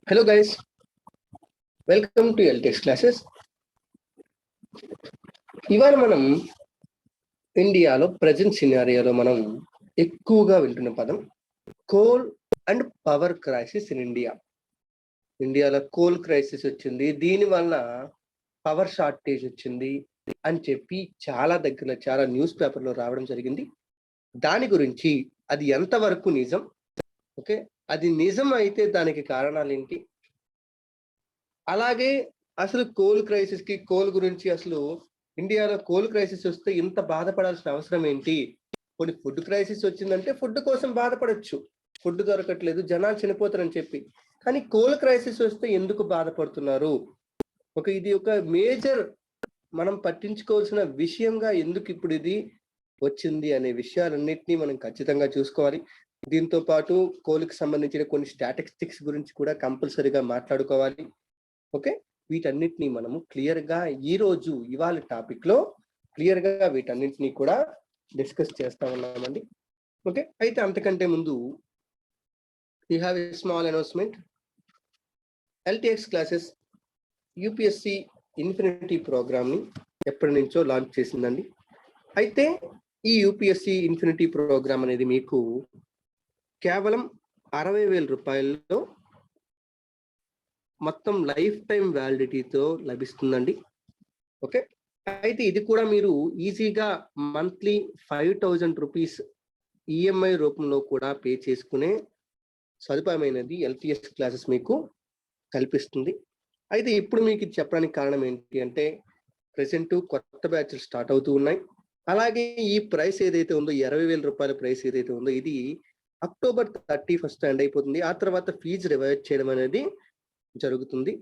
Hello guys, welcome to LTX classes. ఇవాళ మనం ఇండియాలో ప్రజెంట్ సినారియోలో మనం ఎక్కువగా వింటున్న పదం coal and power crisis in India. ఇండియాలో కోల్ క్రైసిస్ వచ్చింది, దీనివల్ల పవర్ షార్టేజ్ వచ్చింది అని చెప్పి చాలా న్యూస్ పేపర్లో రావడం జరిగింది. దాని గురించి అది ఎంతవరకు నిజం, ఓకే, అది నిజం అయితే దానికి కారణాలు ఏంటి, అలాగే అసలు కోల్ గురించి అసలు ఇండియాలో కోల్ క్రైసిస్ వస్తే ఇంత బాధపడాల్సిన అవసరం ఏంటి, కొన్ని ఫుడ్ క్రైసిస్ వచ్చిందంటే ఫుడ్ కోసం బాధపడచ్చు, ఫుడ్ దొరకట్లేదు జనాలు చనిపోతారని చెప్పి, కానీ కోల్ క్రైసిస్ వస్తే ఎందుకు బాధపడుతున్నారు, ఇది ఒక మేజర్ మనం పట్టించుకోవాల్సిన విషయంగా ఎందుకు ఇప్పుడు ఇది వచ్చింది అనే విషయాలన్నింటినీ మనం ఖచ్చితంగా చూసుకోవాలి. దీంతో పాటు కోల్కి సంబంధించిన కొన్ని స్టాటిస్టిక్స్ గురించి కూడా కంపల్సరీగా మాట్లాడుకోవాలి. ఓకే, వీటన్నిటిని మనము క్లియర్గా ఇవాళ టాపిక్ లో క్లియర్గా వీటన్నింటినీ కూడా డిస్కస్ చేస్తా ఉన్నామండి. ఓకే, అయితే అంతకంటే ముందు we have a small announcement. LTX classes UPSC infinity ప్రోగ్రామ్ని ఎప్పటి నుంచో లాంచ్ చేసిందండి. అయితే ఈ యూపీఎస్సి ఇన్ఫినిటీ ప్రోగ్రామ్ అనేది మీకు కేవలం 60,000 రూపాయల్లో మొత్తం లైఫ్ టైం వ్యాలిడిటీతో లభిస్తుందండి. ఓకే, అయితే ఇది కూడా మీరు ఈజీగా మంత్లీ 5,000 రూపీస్ ఈఎంఐ రూపంలో కూడా పే చేసుకునే సదుపాయమైనది ఎల్టీఎస్ క్లాసెస్ మీకు కల్పిస్తుంది. అయితే ఇప్పుడు మీకు ఇది చెప్పడానికి కారణం ఏంటి అంటే, ప్రెసెంట్ కొత్త బ్యాచ్లు స్టార్ట్ అవుతూ ఉన్నాయి. అలాగే ఈ ప్రైస్ ఏదైతే ఉందో 20,000 రూపాయల ప్రైస్ ఏదైతే ఉందో ఇది October 31st ఎండ్ అయిపోతుంది. ఆ తర్వాత ఫీజు రివైజ్ చేయడం అనేది జరుగుతుంది.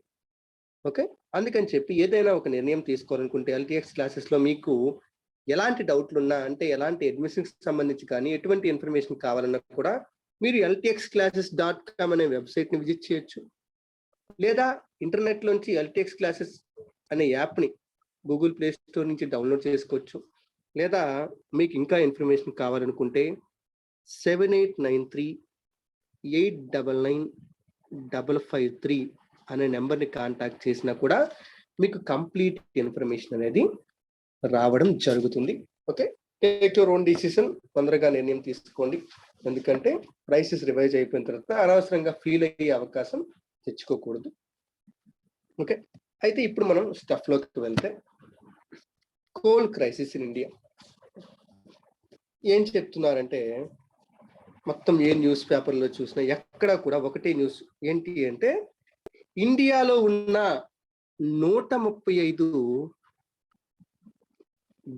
ఓకే, అందుకని చెప్పి ఏదైనా ఒక నిర్ణయం తీసుకోవాలనుకుంటే ఎల్టీఎక్స్ క్లాసెస్ లో మీకు ఎలాంటి డౌట్లు ఉన్నా, అంటే ఎలాంటి అడ్మిషన్స్ సంబంధించి కానీ ఎటువంటి ఇన్ఫర్మేషన్ కావాలన్నా కూడా మీరు LTXclasses.com అనే వెబ్సైట్ ని విజిట్ చేయొచ్చు, లేదా ఇంటర్నెట్ నుంచి LTX క్లాసెస్ అనే యాప్ని గూగుల్ ప్లే స్టోర్ నుంచి డౌన్లోడ్ చేసుకోవచ్చు, లేదా మీకు ఇంకా ఇన్ఫర్మేషన్ కావాలనుకుంటే 7893-899-553 అనే నెంబర్ని కాంటాక్ట్ చేసినా కూడా మీకు కంప్లీట్ ఇన్ఫర్మేషన్ అనేది రావడం జరుగుతుంది. Okay, take your own decision, తొందరగా నిర్ణయం తీసుకోండి, ఎందుకంటే ప్రైసెస్ రివైజ్ అయిపోయిన తర్వాత అనవసరంగా ఫీల్ అయ్యే అవకాశం తెచ్చుకోకూడదు. ఓకే, అయితే ఇప్పుడు మనం స్టఫ్లోకి వెళ్తే కోల్ క్రైసిస్ ఇన్ ఇండియా ఏం చెప్తున్నారంటే, మొత్తం ఏ న్యూస్ పేపర్లో చూసినా ఎక్కడ కూడా ఒకటే న్యూస్ ఏంటి అంటే, ఇండియాలో ఉన్న 135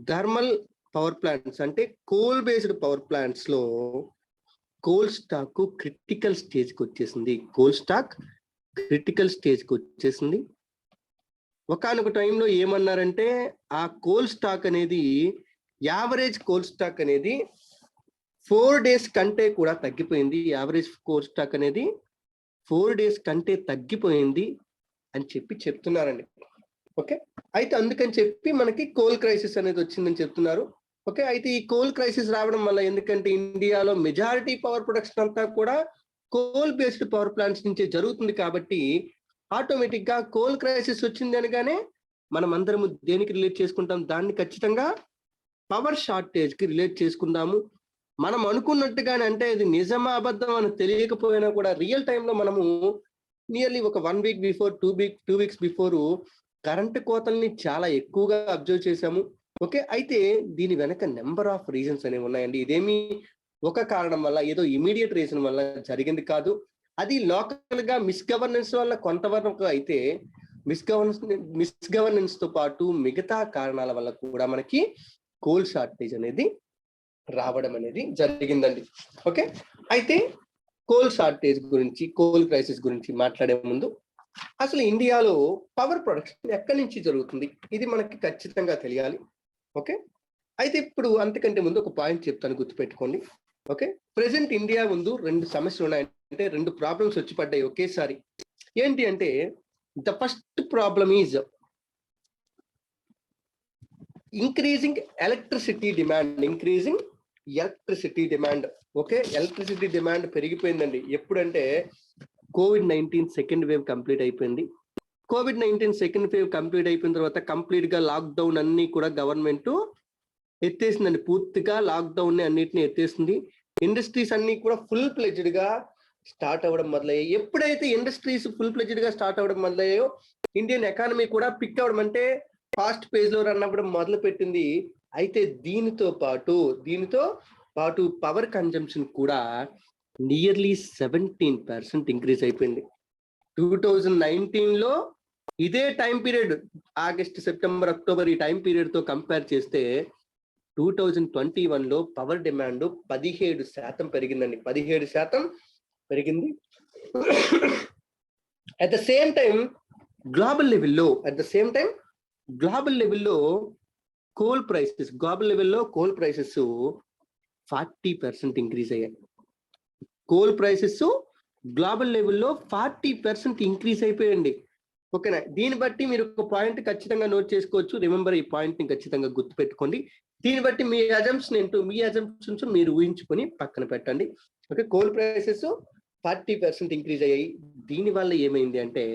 థర్మల్ పవర్ ప్లాంట్స్ అంటే కోల్ బేస్డ్ పవర్ ప్లాంట్స్ లో కోల్ స్టాక్ క్రిటికల్ స్టేజ్కి వచ్చేసింది. ఒకనొక టైంలో ఏమన్నారంటే, ఆ కోల్ స్టాక్ అనేది యావరేజ్ కోల్ స్టాక్ అనేది 4 days కంటే కూడా తగ్గిపోయింది. యావరేజ్ కోల్ స్టాక్ అనేది 4 days కంటే తగ్గిపోయింది అని చెప్పి చెప్తున్నారండి. ఓకే, అయితే అందుకని చెప్పి మనకి కోల్ క్రైసిస్ అనేది వచ్చిందని చెప్తున్నారు. ఓకే, అయితే ఈ కోల్ క్రైసిస్ రావడం వల్ల, ఎందుకంటే ఇండియాలో మెజారిటీ పవర్ ప్రొడక్షన్ అంతా కూడా కోల్ బేస్డ్ పవర్ ప్లాంట్స్ నుంచే జరుగుతుంది కాబట్టి ఆటోమేటిక్ గా కోల్ క్రైసిస్ వచ్చింది అనగానే మనం అందరము దేనికి రిలేట్ చేసుకుంటాం, దాన్ని ఖచ్చితంగా పవర్ షార్టేజ్ కి రిలేట్ చేసుకుందాము. మనం అనుకున్నట్టుగానే, అంటే ఇది నిజమా అబద్ధం అని తెలియకపోయినా కూడా రియల్ టైంలో మనము నియర్లీ ఒక 1 week before 2 weeks before current కోతల్ని చాలా ఎక్కువగా అబ్జర్వ్ చేశాము. ఓకే, అయితే దీని వెనక నెంబర్ ఆఫ్ రీజన్స్ అనేవి ఉన్నాయండి. ఇదేమి ఒక కారణం వల్ల, ఏదో ఇమీడియట్ రీజన్ వల్ల జరిగింది కాదు. అది లోకల్ గా మిస్గవర్నెన్స్ వల్ల కొంతవరకు అయితే, మిస్గవర్నెన్స్ తో పాటు మిగతా కారణాల వల్ల కూడా మనకి కోల్ షార్టేజ్ అనేది రావడం అనేది జరిగిందండి. ఓకే, అయితే కోల్ షార్టేజ్ గురించి, కోల్ క్రైసిస్ గురించి మాట్లాడే ముందు అసలు ఇండియాలో పవర్ ప్రొడక్షన్ ఎక్కడి నుంచి జరుగుతుంది, ఇది మనకి ఖచ్చితంగా తెలియాలి. ఓకే, అయితే ఇప్పుడు అంతకంటే ముందు ఒక పాయింట్ చెప్తాను, గుర్తుపెట్టుకోండి. ఓకే, ప్రెసెంట్ ఇండియా ముందు 2 సమస్యలు ఉన్నాయంటే, 2 ప్రాబ్లమ్స్ వచ్చి పడ్డాయి ఒకేసారి. ఏంటి అంటే, the first problem is increasing electricity demand. Okay, electricity demand పెరిగిపోయిందండి. ఎప్పుడంటే COVID-19 సెకండ్ వేవ్ కంప్లీట్ అయిపోయింది. COVID-19 సెకండ్ వేవ్ కంప్లీట్ అయిపోయిన తర్వాత కంప్లీట్ గా లాక్డౌన్ అన్ని కూడా గవర్నమెంట్ ఎత్తేసిందండి. పూర్తిగా లాక్డౌన్ ని అన్నిటిని ఎత్తేసింది. ఇండస్ట్రీస్ అన్ని కూడా ఫుల్ ప్లెజ్డ్ గా స్టార్ట్ అవ్వడం మొదలయ్యాయి. ఎప్పుడైతే ఇండస్ట్రీస్ ఫుల్ ప్లెజ్డ్ గా స్టార్ట్ అవ్వడం మొదలయ్యాయో ఇండియన్ ఎకానమీ కూడా పిక్ అవ్వడం, అంటే ఫాస్ట్ పేజ్ లో రన్ అవ్వడం మొదలు పెట్టింది. అయితే దీనితో పాటు పవర్ కన్జంప్షన్ కూడా నియర్లీ 17% ఇంక్రీజ్ అయిపోయింది. 2019 లో ఇదే time period August, September, October ఈ టైం పీరియడ్ తో కంపేర్ చేస్తే 2021 లో పవర్ డిమాండ్ 17% పెరిగిందండి. 17% పెరిగింది. At the same time global లెవెల్లో కోల్ ప్రైసెస్ 40% ఇంక్రీజ్ అయ్యాయి. కోల్ ప్రైసెస్ గ్లోబల్ లెవెల్లో 40% ఇంక్రీజ్ అయిపోయండి. ఓకేనా? దీన్ని బట్టి మీరు ఒక పాయింట్ ఖచ్చితంగా నోట్ చేసుకోవచ్చు. రిమెంబర్, ఈ పాయింట్ ని ఖచ్చితంగా గుర్తుపెట్టుకోండి. దీన్ని బట్టి మీ అజంప్షన్స్ మీరు ఊహించుకొని పక్కన పెట్టండి. ఓకే, కోల్ ప్రైసెస్ 40% ఇంక్రీజ్ అయ్యాయి. దీని వల్ల ఏమైంది అంటే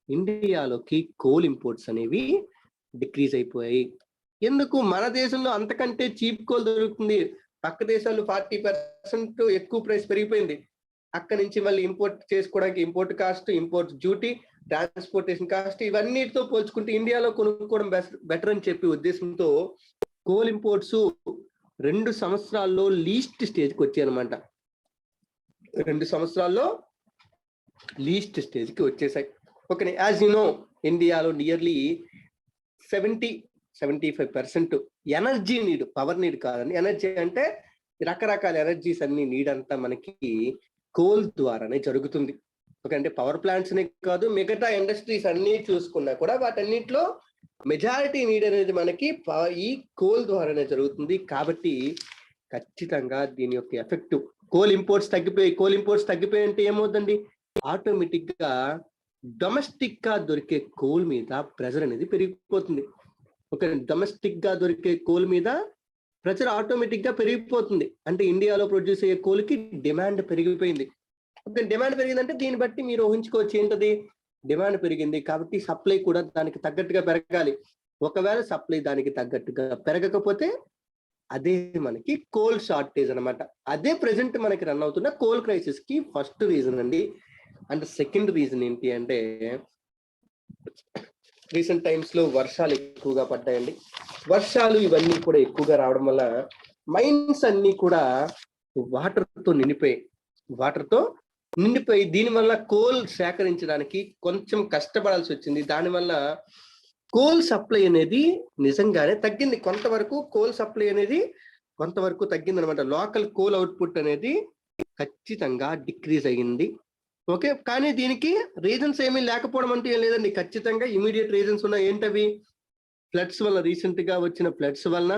ఇండియాలోకి కోల్ ఇంపోర్ట్స్ అనేవి డిక్రీజ్ అయిపోయాయి. ఎందుకు? మన దేశంలో అంతకంటే చీప్ కోల్ దొరుకుతుంది. పక్క దేశాల్లో 40% ఎక్కువ ప్రైస్ పెరిగిపోయింది. అక్కడి నుంచి మళ్ళీ ఇంపోర్ట్ చేసుకోవడానికి import cost, import duty, transportation cost, ఇవన్నిటితో పోల్చుకుంటే ఇండియాలో కొనుక్కోవడం బెటర్ అని చెప్పి ఉద్దేశంతో కోల్ ఇంపోర్ట్స్ 2 సంవత్సరాల్లో లీస్ట్ స్టేజ్కి వచ్చాయి అనమాట. 2 సంవత్సరాల్లో లీస్ట్ స్టేజ్కి వచ్చేసాయి. ఓకే, యాజ్ యు నో ఇండియాలో nearly 70-75% energy need, power need కాదండి, ఎనర్జీ అంటే రకరకాల ఎనర్జీస్ అన్ని నీడ్ అంతా మనకి కోల్ ద్వారానే జరుగుతుంది. ఓకే, అంటే పవర్ ప్లాంట్స్ నే కాదు, మిగతా ఇండస్ట్రీస్ అన్ని చూసుకున్నా కూడా వాటన్నిటిలో మెజారిటీ నీడ్ అనేది మనకి ఈ కోల్ ద్వారానే జరుగుతుంది. కాబట్టి ఖచ్చితంగా దీని యొక్క ఎఫెక్ట్ కోల్ ఇంపోర్ట్స్ తగ్గిపోయి అంటే ఏమవుతుందండి? ఆటోమేటిక్ గా డొమెస్టిక్ గా దొరికే కోల్ మీద ప్రెజర్ అనేది పెరిగిపోతుంది. ఓకే, డొమెస్టిక్ గా దొరికే కోల్ మీద ప్రెజర్ ఆటోమేటిక్ గా పెరిగిపోతుంది. అంటే ఇండియాలో ప్రొడ్యూస్ అయ్యే కోల్ కి డిమాండ్ పెరిగిపోయింది. ఓకే, డిమాండ్ పెరిగిందంటే దీన్ని బట్టి మీరు ఊహించుకోవచ్చు ఏంటది? డిమాండ్ పెరిగింది కాబట్టి సప్లై కూడా దానికి తగ్గట్టుగా పెరగాలి. ఒకవేళ సప్లై దానికి తగ్గట్టుగా పెరగకపోతే అదే మనకి కోల్ షార్టేజ్ అనమాట. అదే ప్రెసెంట్ మనకి రన్ అవుతున్న కోల్ క్రైసిస్ కి ఫస్ట్ రీజన్ అండి. అండ్ సెకండ్ రీజన్ ఏంటి అంటే రీసెంట్ టైమ్స్ లో వర్షాలు ఎక్కువగా పడ్డాయండి. వర్షాలు ఇవన్నీ కూడా ఎక్కువగా రావడం వల్ల మైన్స్ అన్ని కూడా వాటర్ తో నిండిపోయి దీనివల్ల కోల్ సేకరించడానికి కొంచెం కష్టపడాల్సి వచ్చింది. దానివల్ల కోల్ సప్లై అనేది నిజంగానే తగ్గింది. కొంతవరకు కోల్ సప్లై అనేది తగ్గింది అనమాట. లోకల్ కోల్ అవుట్పుట్ అనేది ఖచ్చితంగా డిక్రీజ్ అయ్యింది. ఓకే, కానీ దీనికి రీజన్స్ ఏమీ లేకపోవడం అంటే ఏం లేదండి. ఖచ్చితంగా ఇమీడియట్ రీజన్స్ ఉన్నాయి. ఏంటవి? ఫ్లడ్స్ వల్ల, రీసెంట్ గా వచ్చిన ఫ్లడ్స్ వల్ల,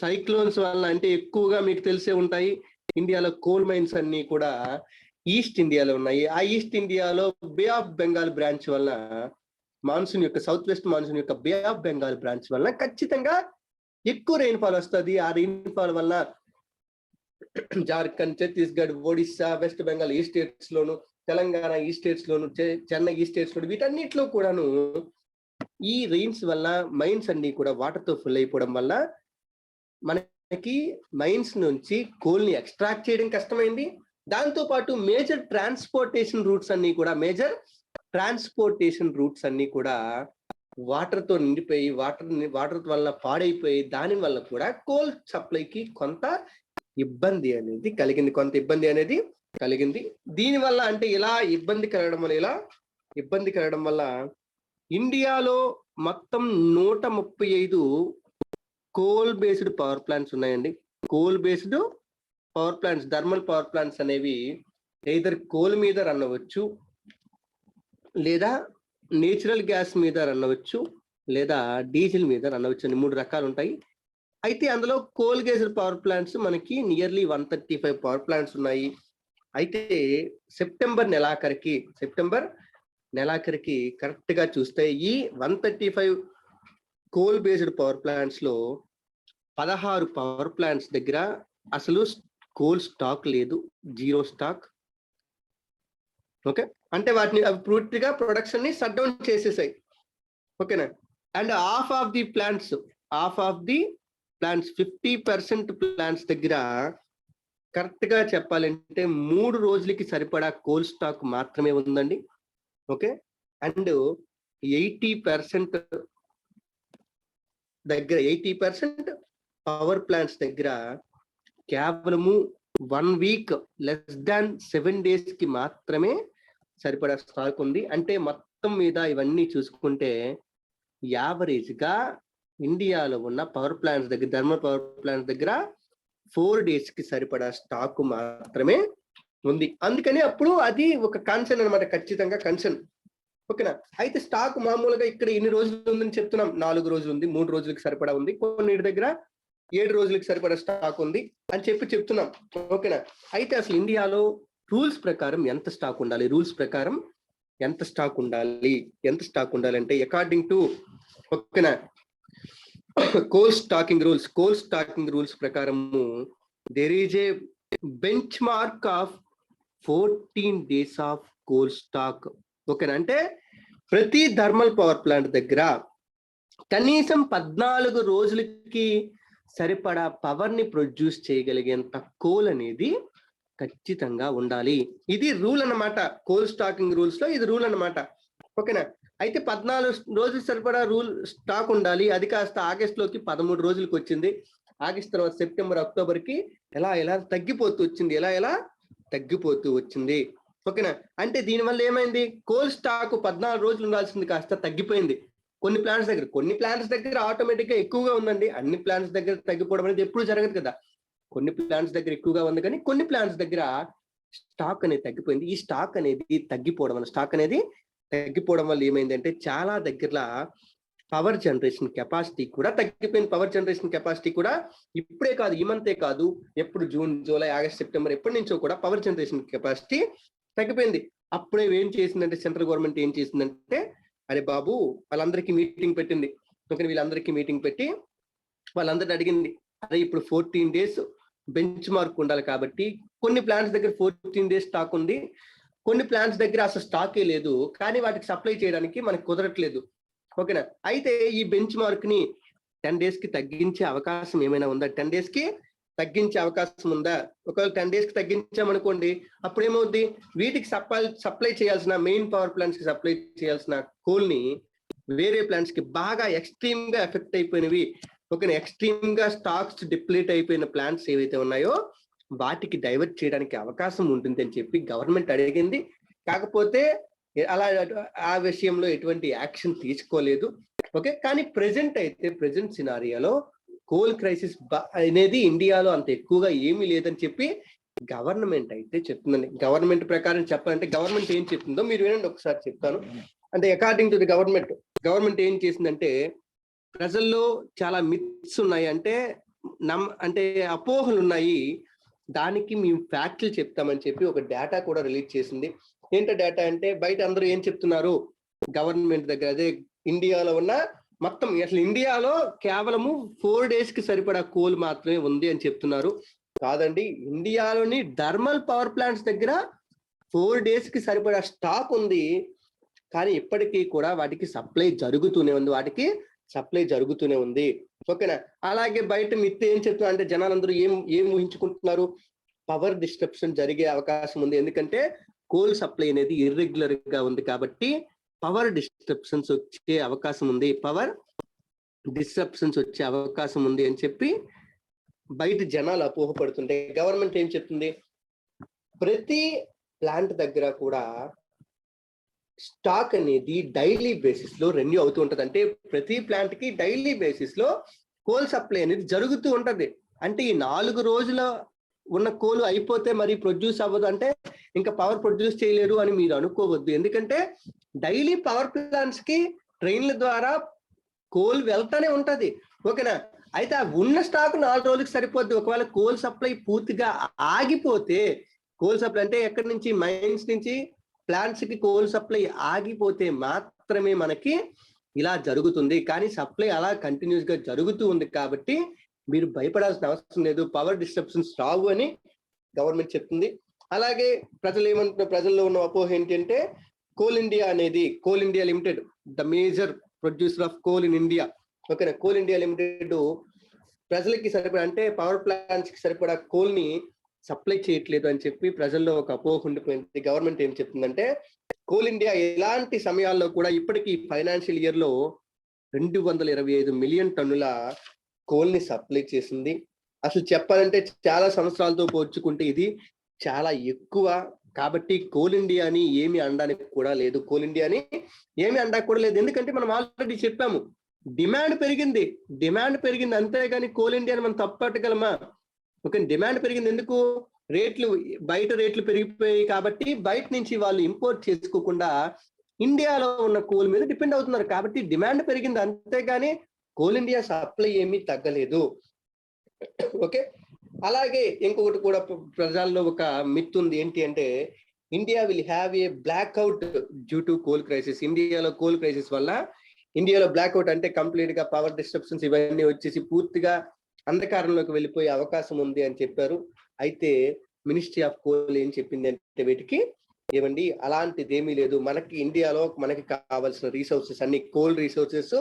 సైక్లోన్స్ వల్ల. అంటే ఎక్కువగా మీకు తెలిసే ఉంటాయి, ఇండియాలో కోల్ మైన్స్ అన్ని కూడా ఈస్ట్ ఇండియాలో ఉన్నాయి. ఆ ఈస్ట్ ఇండియాలో బే ఆఫ్ బెంగాల్ బ్రాంచ్ వల్ల, సౌత్ వెస్ట్ మాన్సూన్ యొక్క బే ఆఫ్ బెంగాల్ బ్రాంచ్ వల్ల ఖచ్చితంగా ఎక్కువ రెయిన్ఫాల్ వస్తుంది. ఆ రెయిన్ఫాల్ వల్ల జార్ఖండ్, ఛత్తీస్గఢ్, ఒడిస్సా, వెస్ట్ బెంగాల్ ఈ స్టేట్స్ లోను, తెలంగాణ ఈ స్టేట్స్ లోను, చెన్నై ఈ స్టేట్స్ లోను, వీటన్నిటిలో కూడాను ఈ రెయిన్స్ వల్ల మైన్స్ అన్ని కూడా వాటర్ తో ఫుల్ అయిపోవడం వల్ల మనకి మైన్స్ నుంచి కోల్ ని ఎక్స్ట్రాక్ట్ చేయడం కష్టమైంది. దాంతో పాటు మేజర్ ట్రాన్స్పోర్టేషన్ రూట్స్ అన్ని కూడా వాటర్ తో నిండిపోయి వాటర్ వల్ల పాడైపోయి దాని వల్ల కూడా కోల్ సప్లైకి కొంత ఇబ్బంది అనేది కలిగింది. దీనివల్ల అంటే ఇలా ఇబ్బంది కలగడం వల్ల ఇండియాలో మొత్తం 135 కోల్ బేస్డ్ పవర్ ప్లాంట్స్ ఉన్నాయండి. Coal based power plants, thermal power plants అనేవి ఎయిదర్ కోల్ మీద రన్ అవ్వచ్చు, లేదా నేచురల్ గ్యాస్ మీద రన్ అవ్వచ్చు, లేదా డీజిల్ మీద రన్ అవ్వచ్చు అని 3 రకాలు ఉంటాయి. అయితే అందులో కోల్ బేస్డ్ పవర్ ప్లాంట్స్ మనకి నియర్లీ 135 పవర్ ప్లాంట్స్ ఉన్నాయి. అయితే సెప్టెంబర్ నెలాఖరికి కరెక్ట్ గా చూస్తే ఈ 135 కోల్ బేస్డ్ పవర్ ప్లాంట్స్ లో 16 పవర్ ప్లాంట్స్ దగ్గర అసలు కోల్ స్టాక్ లేదు, జీరో స్టాక్. ఓకే, అంటే వాటిని అవి పూర్తిగా ప్రొడక్షన్ ని షట్ డౌన్ చేసేసాయి. ఓకేనా, and half of the plants 50% plants దగ్గర కరెక్ట్ గా చెప్పాలంటే 3 రోజులకి సరిపడా కోల్ స్టాక్ మాత్రమే ఉందండి. ఓకే, అండ్ 80% దగ్గర 80% పవర్ ప్లాంట్స్ దగ్గర కేవలము 1 వీక్ లెస్ దాన్ 7 days కి మాత్రమే సరిపడా స్టాక్ ఉంది. అంటే మొత్తం మీద ఇవన్నీ చూసుకుంటే యావరేజ్ గా ఇండియాలో ఉన్న పవర్ ప్లాంట్స్ దగ్గర, థర్మల్ పవర్ ప్లాంట్స్ దగ్గర 4 days కి సరిపడా స్టాక్ మాత్రమే ఉంది. అందుకని అప్పుడు అది ఒక కన్సర్న్ అనమాట, ఖచ్చితంగా కన్సర్న్. ఓకేనా, అయితే స్టాక్ మామూలుగా ఇక్కడ ఎన్ని రోజులు ఉందని చెప్తున్నాం, 4 రోజులు ఉంది, 3 రోజులకి సరిపడా ఉంది, కొన్నిటి దగ్గర 7 రోజులకి సరిపడా స్టాక్ ఉంది అని చెప్తున్నాం. ఓకేనా, అయితే అసలు ఇండియాలో రూల్స్ ప్రకారం ఎంత స్టాక్ ఉండాలి, ఎంత స్టాక్ ఉండాలి అంటే అకార్డింగ్ టు ఓకేనా కోల్ స్టాకింగ్ రూల్స్ ప్రకారము there is a benchmark of 14 days of coal stock. ఓకేనా, అంటే ప్రతి థర్మల్ పవర్ ప్లాంట్ దగ్గర కనీసం 14 రోజులకి సరిపడా పవర్ ని ప్రొడ్యూస్ చేయగలిగేంత కోల్ అనేది ఖచ్చితంగా ఉండాలి. ఇది రూల్ అన్నమాట, కోల్ స్టాకింగ్ రూల్స్ లో ఇది రూల్ అన్నమాట. ఓకేనా, అయితే 14 రోజులు సరిపడా స్టాక్ ఉండాలి. అది కాస్త ఆగస్ట్ లోకి 13 రోజులకి వచ్చింది. ఆగస్ట్ తర్వాత సెప్టెంబర్, అక్టోబర్ కి ఎలా తగ్గిపోతూ వచ్చింది. ఓకేనా, అంటే దీనివల్ల ఏమైంది, కోల్ స్టాక్ 14 రోజులు ఉండాల్సింది కాస్త తగ్గిపోయింది కొన్ని ప్లాంట్స్ దగ్గర ఆటోమేటిక్ గా ఎక్కువగా ఉందండి. అన్ని ప్లాంట్స్ దగ్గర తగ్గిపోవడం అనేది ఎప్పుడు జరగదు కదా. కొన్ని ప్లాంట్స్ దగ్గర ఎక్కువగా ఉంది, కానీ కొన్ని ప్లాంట్స్ దగ్గర స్టాక్ అనేది తగ్గిపోయింది. ఈ స్టాక్ అనేది తగ్గిపోవడం వల్ల ఏమైందంటే చాలా దగ్గర పవర్ జనరేషన్ కెపాసిటీ కూడా తగ్గిపోయింది. ఇప్పుడే కాదు, ఈ మంతే కాదు, ఎప్పుడు జూన్, జూలై, ఆగస్ట్, సెప్టెంబర్ ఎప్పటి నుంచో కూడా పవర్ జనరేషన్ కెపాసిటీ తగ్గిపోయింది. అప్పుడే ఏం చేసిందంటే సెంట్రల్ గవర్నమెంట్ ఏం చేసిందంటే, అరే బాబు, వాళ్ళందరికీ మీటింగ్ పెట్టింది. వీళ్ళందరికీ మీటింగ్ పెట్టి వాళ్ళందరిని అడిగింది, అరే ఇప్పుడు 14 days బెంచ్ మార్క్ ఉండాలి కాబట్టి కొన్ని ప్లాంట్స్ దగ్గర 14 days స్టాక్ ఉంది, కొన్ని ప్లాంట్స్ దగ్గర అసలు స్టాకే లేదు, కానీ వాటికి సప్లై చేయడానికి మనకు కుదరట్లేదు. ఓకేనా, అయితే ఈ బెంచ్ మార్క్ ని 10 days కి తగ్గించే అవకాశం ఏమైనా ఉందా? 10 days కి తగ్గించే అవకాశం ఉందా? ఒకవేళ 10 days కి తగ్గించామనుకోండి, అప్పుడు ఏమవుద్ది, వీటికి సప్లై చేయాల్సిన మెయిన్ పవర్ ప్లాంట్స్ కి సప్లై చేయాల్సిన కోల్ ని వేరే ప్లాంట్స్ కి బాగా ఎక్స్ట్రీమ్ గా ఎఫెక్ట్ అయిపోయినవి, ఓకేనా, ఎక్స్ట్రీమ్ గా స్టాక్స్ డిప్లీట్ అయిపోయిన ప్లాంట్స్ ఏవైతే ఉన్నాయో వాటికి డైవర్ట్ చేయడానికి అవకాశం ఉంటుంది అని చెప్పి గవర్నమెంట్ అడిగింది. కాకపోతే అలా ఆ విషయంలో ఎటువంటి యాక్షన్ తీసుకోలేదు. ఓకే, కానీ ప్రెసెంట్ సినారియోలో కోల్ క్రైసిస్ అనేది ఇండియాలో అంత ఎక్కువగా ఏమీ లేదని చెప్పి గవర్నమెంట్ అయితే చెప్తుందండి. గవర్నమెంట్ ప్రకారం చెప్పాలంటే గవర్నమెంట్ ఏం చెప్తుందో మీరు వినండి, ఒకసారి చెప్తాను. అంటే అకార్డింగ్ టు ది గవర్నమెంట్ ఏం చేసిందంటే, ప్రజల్లో చాలా మిత్స్ ఉన్నాయి, అంటే అపోహలు ఉన్నాయి, దానికి మేము ఫ్యాక్ట్లు చెప్తామని చెప్పి ఒక డేటా కూడా రిలీజ్ చేసింది. ఏంటో డేటా అంటే, బయట అందరూ ఏం చెప్తున్నారు, గవర్నమెంట్ దగ్గర అదే ఇండియాలో ఉన్న మొత్తం అసలు ఇండియాలో కేవలము 4 days కి సరిపడా కోల్ మాత్రమే ఉంది అని చెప్తున్నారు. కాదండి, ఇండియాలోని థర్మల్ పవర్ ప్లాంట్స్ దగ్గర 4 days కి సరిపడా స్టాక్ ఉంది, కానీ ఇప్పటికీ కూడా వాటికి సప్లై జరుగుతూనే ఉంది. ఓకేనా, అలాగే బయట మిత్ ఏం చెప్తున్నా అంటే, జనాలందరూ ఏం ఊహించుకుంటున్నారు, పవర్ డిస్ట్రప్షన్ జరిగే అవకాశం ఉంది, ఎందుకంటే కోల్ సప్లై అనేది ఇర్రెగ్యులర్ గా ఉంది కాబట్టి పవర్ డిస్ట్రప్షన్స్ వచ్చే అవకాశం ఉంది అని చెప్పి బయట జనాలు అపోహపడుతుంటే, గవర్నమెంట్ ఏం చెప్తుంది, ప్రతి ప్లాంట్ దగ్గర కూడా స్టాక్ అనేది డైలీ బేసిస్ లో రెన్యూ అవుతూ ఉంటది. అంటే ప్రతి ప్లాంట్ కి డైలీ బేసిస్ లో కోల్ సప్లై అనేది జరుగుతూ ఉంటది. అంటే ఈ 4 రోజుల ఉన్న కోల్ అయిపోతే మరి ప్రొడ్యూస్ అవ్వదు అంటే ఇంకా పవర్ ప్రొడ్యూస్ చేయలేరు అని మీరు అనుకోవద్దు. ఎందుకంటే డైలీ పవర్ ప్లాంట్స్ కి ట్రైన్ల ద్వారా కోల్ వెళ్తానే ఉంటది. ఓకేనా, అయితే ఆ ఉన్న స్టాక్ 4 రోజులకు సరిపోద్ది. ఒకవేళ కోల్ సప్లై పూర్తిగా ఆగిపోతే, కోల్ సప్లై అంటే ఎక్కడి నుంచి, మైన్స్ నుంచి ప్లాంట్స్ కి కోల్ సప్లై ఆగిపోతే మాత్రమే మనకి ఇలా జరుగుతుంది. కానీ సప్లై అలా కంటిన్యూస్ గా జరుగుతూ ఉంది కాబట్టి మీరు భయపడాల్సిన అవసరం లేదు, పవర్ డిస్ట్రప్షన్స్ రావు అని గవర్నమెంట్ చెప్తుంది. అలాగే ప్రజల్లో ఉన్న అపోహ ఏంటంటే coal India limited the major producer of coal in India. ఓకేనా, కోల్ ఇండియా లిమిటెడ్ ప్రజలకి సరిపడా అంటే పవర్ ప్లాంట్స్ కి సరిపడా కోల్ ని సప్లై చేయట్లేదు అని చెప్పి ప్రజల్లో ఒక అపోహ ఉండిపోయింది. గవర్నమెంట్ ఏం చెప్తుందంటే కోల్ ఇండియా ఇలాంటి సమయాల్లో కూడా ఇప్పటికీ ఫైనాన్షియల్ ఇయర్ లో 225 మిలియన్ టన్నుల కోల్ ని సప్లై చేసింది. అసలు చెప్పాలంటే చాలా సంవత్సరాలతో పోల్చుకుంటే ఇది చాలా ఎక్కువ. కాబట్టి కోల్ ఇండియాని ఏమి అనడానికి కూడా లేదు, ఎందుకంటే మనం ఆల్రెడీ చెప్పాము, డిమాండ్ పెరిగింది అంతేగాని కోల్ ఇండియాని మనం తప్పట్టగలమా? ఓకే, డిమాండ్ పెరిగింది ఎందుకు? బయట రేట్లు పెరిగిపోయాయి కాబట్టి బయట నుంచి వాళ్ళు ఇంపోర్ట్ చేసుకోకుండా ఇండియాలో ఉన్న కోల్ మీద డిపెండ్ అవుతున్నారు. కాబట్టి డిమాండ్ పెరిగింది అంతేగాని కోల్ ఇండియా సప్లై ఏమీ తగ్గలేదు. ఓకే, అలాగే ఇంకొకటి కూడా ప్రజల్లో ఒక మిత్ ఉంది, ఏంటి అంటే India will have a blackout due to coal crisis. ఇండియాలో కోల్ క్రైసిస్ వల్ల ఇండియాలో బ్లాక్అవుట్ అంటే కంప్లీట్ గా పవర్ డిస్ట్రప్షన్స్ ఇవన్నీ వచ్చేసి పూర్తిగా అంధకారంలోకి వెళ్ళిపోయే అవకాశం ఉంది అని చెప్పారు. అయితే మినిస్ట్రీ ఆఫ్ కోల్ ఏం చెప్పింది అంటే వీటికి ఏమండి అలాంటిది ఏమీ లేదు. మనకి కావాల్సిన రీసోర్సెస్ అన్ని కోల్ రీసోర్సెస్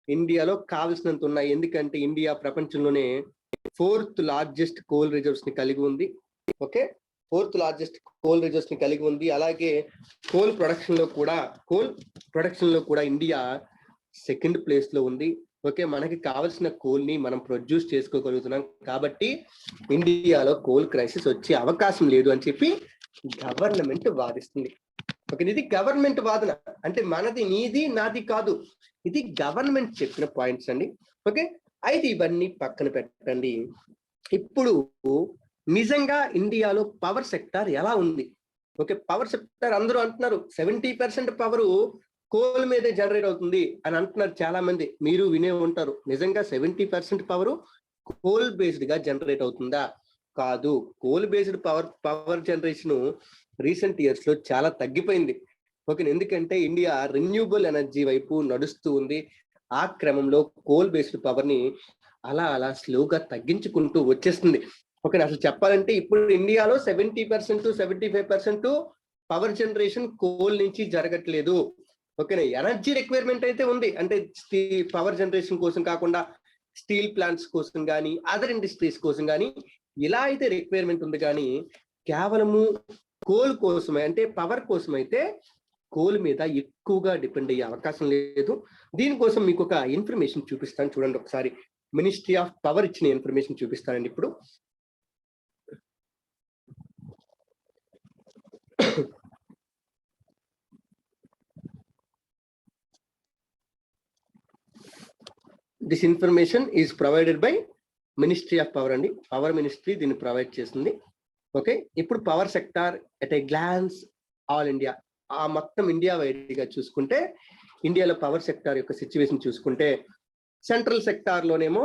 ఇండియాలో కావాల్సినంత ఉన్నాయి. ఎందుకంటే ఇండియా ప్రపంచంలోనే 4th లార్జెస్ట్ కోల్ రిజర్వ్స్ ని కలిగి ఉంది. Okay, 4th largest coal reserves ని కలిగి ఉంది. అలాగే కోల్ ప్రొడక్షన్ లో కూడా ఇండియా 2nd ప్లేస్ లో ఉంది. ఓకే, మనకి కావాల్సిన కోల్ ని మనం ప్రొడ్యూస్ చేసుకోగలుగుతున్నాం. కాబట్టి ఇండియాలో కోల్ క్రైసిస్ వచ్చే అవకాశం లేదు అని చెప్పి గవర్నమెంట్ వాదిస్తుంది. ఓకే, ఇది గవర్నమెంట్ వాదన, అంటే నీది నాది కాదు, ఇది గవర్నమెంట్ చెప్పిన పాయింట్స్ అండి. ఓకే, అయితే ఇవన్నీ పక్కన పెట్టండి. ఇప్పుడు నిజంగా ఇండియాలో పవర్ సెక్టార్ ఎలా ఉంది? ఓకే, పవర్ సెక్టార్ అందరూ అంటున్నారు 70% పవర్ కోల్ మీదే జనరేట్ అవుతుంది అని అంటున్నారు చాలా మంది. మీరు వినే ఉంటారు, నిజంగా 70% పవర్ కోల్ బేస్డ్ గా జనరేట్ అవుతుందా? కాదు. Coal based power generation recent years లో చాలా తగ్గిపోయింది. ఓకే, ఎందుకంటే ఇండియా రెన్యూబుల్ ఎనర్జీ వైపు నడుస్తూ ఉంది. ఆ క్రమంలో కోల్ బేస్డ్ పవర్ ని అలా స్లోగా తగ్గించుకుంటూ వచ్చేస్తుంది. ఓకే, అసలు చెప్పాలంటే ఇప్పుడు ఇండియాలో 70% 75% పవర్ జనరేషన్ కోల్ నుంచి జరగట్లేదు. ఓకేనా, ఎనర్జీ రిక్వైర్మెంట్ అయితే ఉంది, అంటే పవర్ జనరేషన్ కోసం కాకుండా స్టీల్ ప్లాంట్స్ కోసం కానీ అదర్ ఇండస్ట్రీస్ కోసం కానీ ఇలా అయితే రిక్వైర్మెంట్ ఉంది. కానీ కేవలము కోల్ కోసమే అంటే పవర్ కోసం అయితే కోల్ మీద ఎక్కువగా డిపెండ్ అయ్యే అవకాశం లేదు. దీనికోసం మీకు ఒక ఇన్ఫర్మేషన్ చూపిస్తాను, చూడండి ఒకసారి. మినిస్ట్రీ ఆఫ్ పవర్ ఇచ్చిన ఇన్ఫర్మేషన్ చూపిస్తానండి ఇప్పుడు. This information is provided by ministry of power అండి. పవర్ మినిస్ట్రీ దీన్ని ప్రొవైడ్ చేస్తుంది. ఓకే, ఇప్పుడు power sector at a glance all India, ఆ మొత్తం ఇండియా వైడ్గా చూసుకుంటే ఇండియాలో పవర్ సెక్టార్ యొక్క సిచ్యువేషన్ చూసుకుంటే సెంట్రల్ సెక్టార్ లోనేమో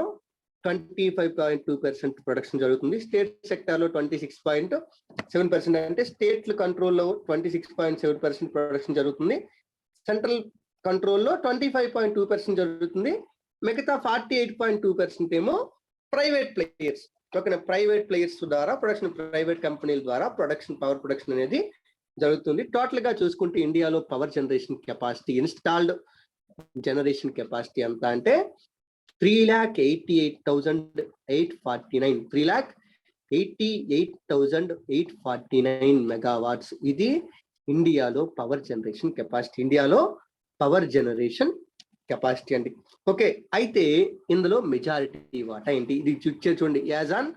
25.2% ప్రొడక్షన్ జరుగుతుంది. స్టేట్ సెక్టార్ లో 26.7%, అంటే స్టేట్ కంట్రోల్లో 26.7% ప్రొడక్షన్ జరుగుతుంది. సెంట్రల్ కంట్రోల్లో 25.2% జరుగుతుంది. మిగతా 48.2% ఏమో ప్రైవేట్ ప్లేయర్స్. ఓకేనా, ప్రైవేట్ ప్లేయర్స్ ద్వారా ప్రొడక్షన్, ప్రైవేట్ కంపెనీల ద్వారా పవర్ ప్రొడక్షన్ అనేది జరుగుతుంది. టోటల్ గా చూసుకుంటే ఇండియాలో power generation capacity, installed generation capacity ఎంత అంటే 3,88,849 3,88,849 మెగావాట్స్. ఇది ఇండియాలో పవర్ జనరేషన్ కెపాసిటీ, ఇండియాలో పవర్ జనరేషన్ కెపాసిటీ అండి. ఓకే, అయితే ఇందులో మెజారిటీ వాటా ఏంటి? ఇది చూడండి. As on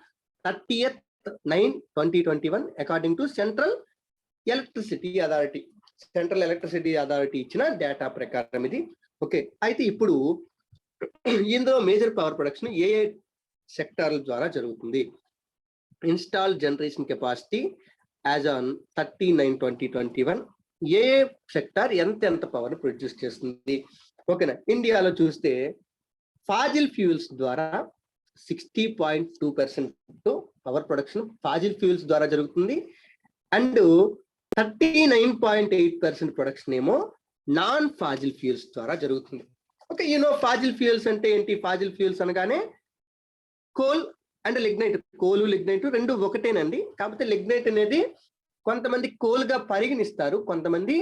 30/9/2021 according to central electricity authority ఇచ్చిన డేటా ప్రకారం ఇది. ఓకే, అయితే ఇప్పుడు ఇందులో మేజర్ పవర్ ప్రొడక్షన్ ఏ సెక్టార్ల ద్వారా జరుగుతుంది? Install generation capacity as on 30/9/2021 A sector ఎంత పవర్ ప్రొడ్యూస్ చేస్తుంది? ఓకేనా, ఇండియాలో చూస్తే ఫాజిల్ ఫ్యూల్స్ ద్వారా 60.2% పవర్ ప్రొడక్షన్ ఫాజిల్ ఫ్యూల్స్ ద్వారా జరుగుతుంది. అండ్ 39.8% ప్రొడక్షన్ ఏమో నాన్ ఫాజిల్ ఫ్యూల్స్ ద్వారా జరుగుతుంది. ఓకే, ఫాజిల్ ఫ్యూల్స్ అంటే ఏంటి? ఫాజిల్ ఫ్యూల్స్ అనగానే కోల్ అండ్ లిగ్నైట్, కోలు లిగ్నైట్ రెండు ఒకటేనండి. కాకపోతే లిగ్నైట్ అనేది కొంతమంది కోల్గా పరిగణిస్తారు, కొంతమంది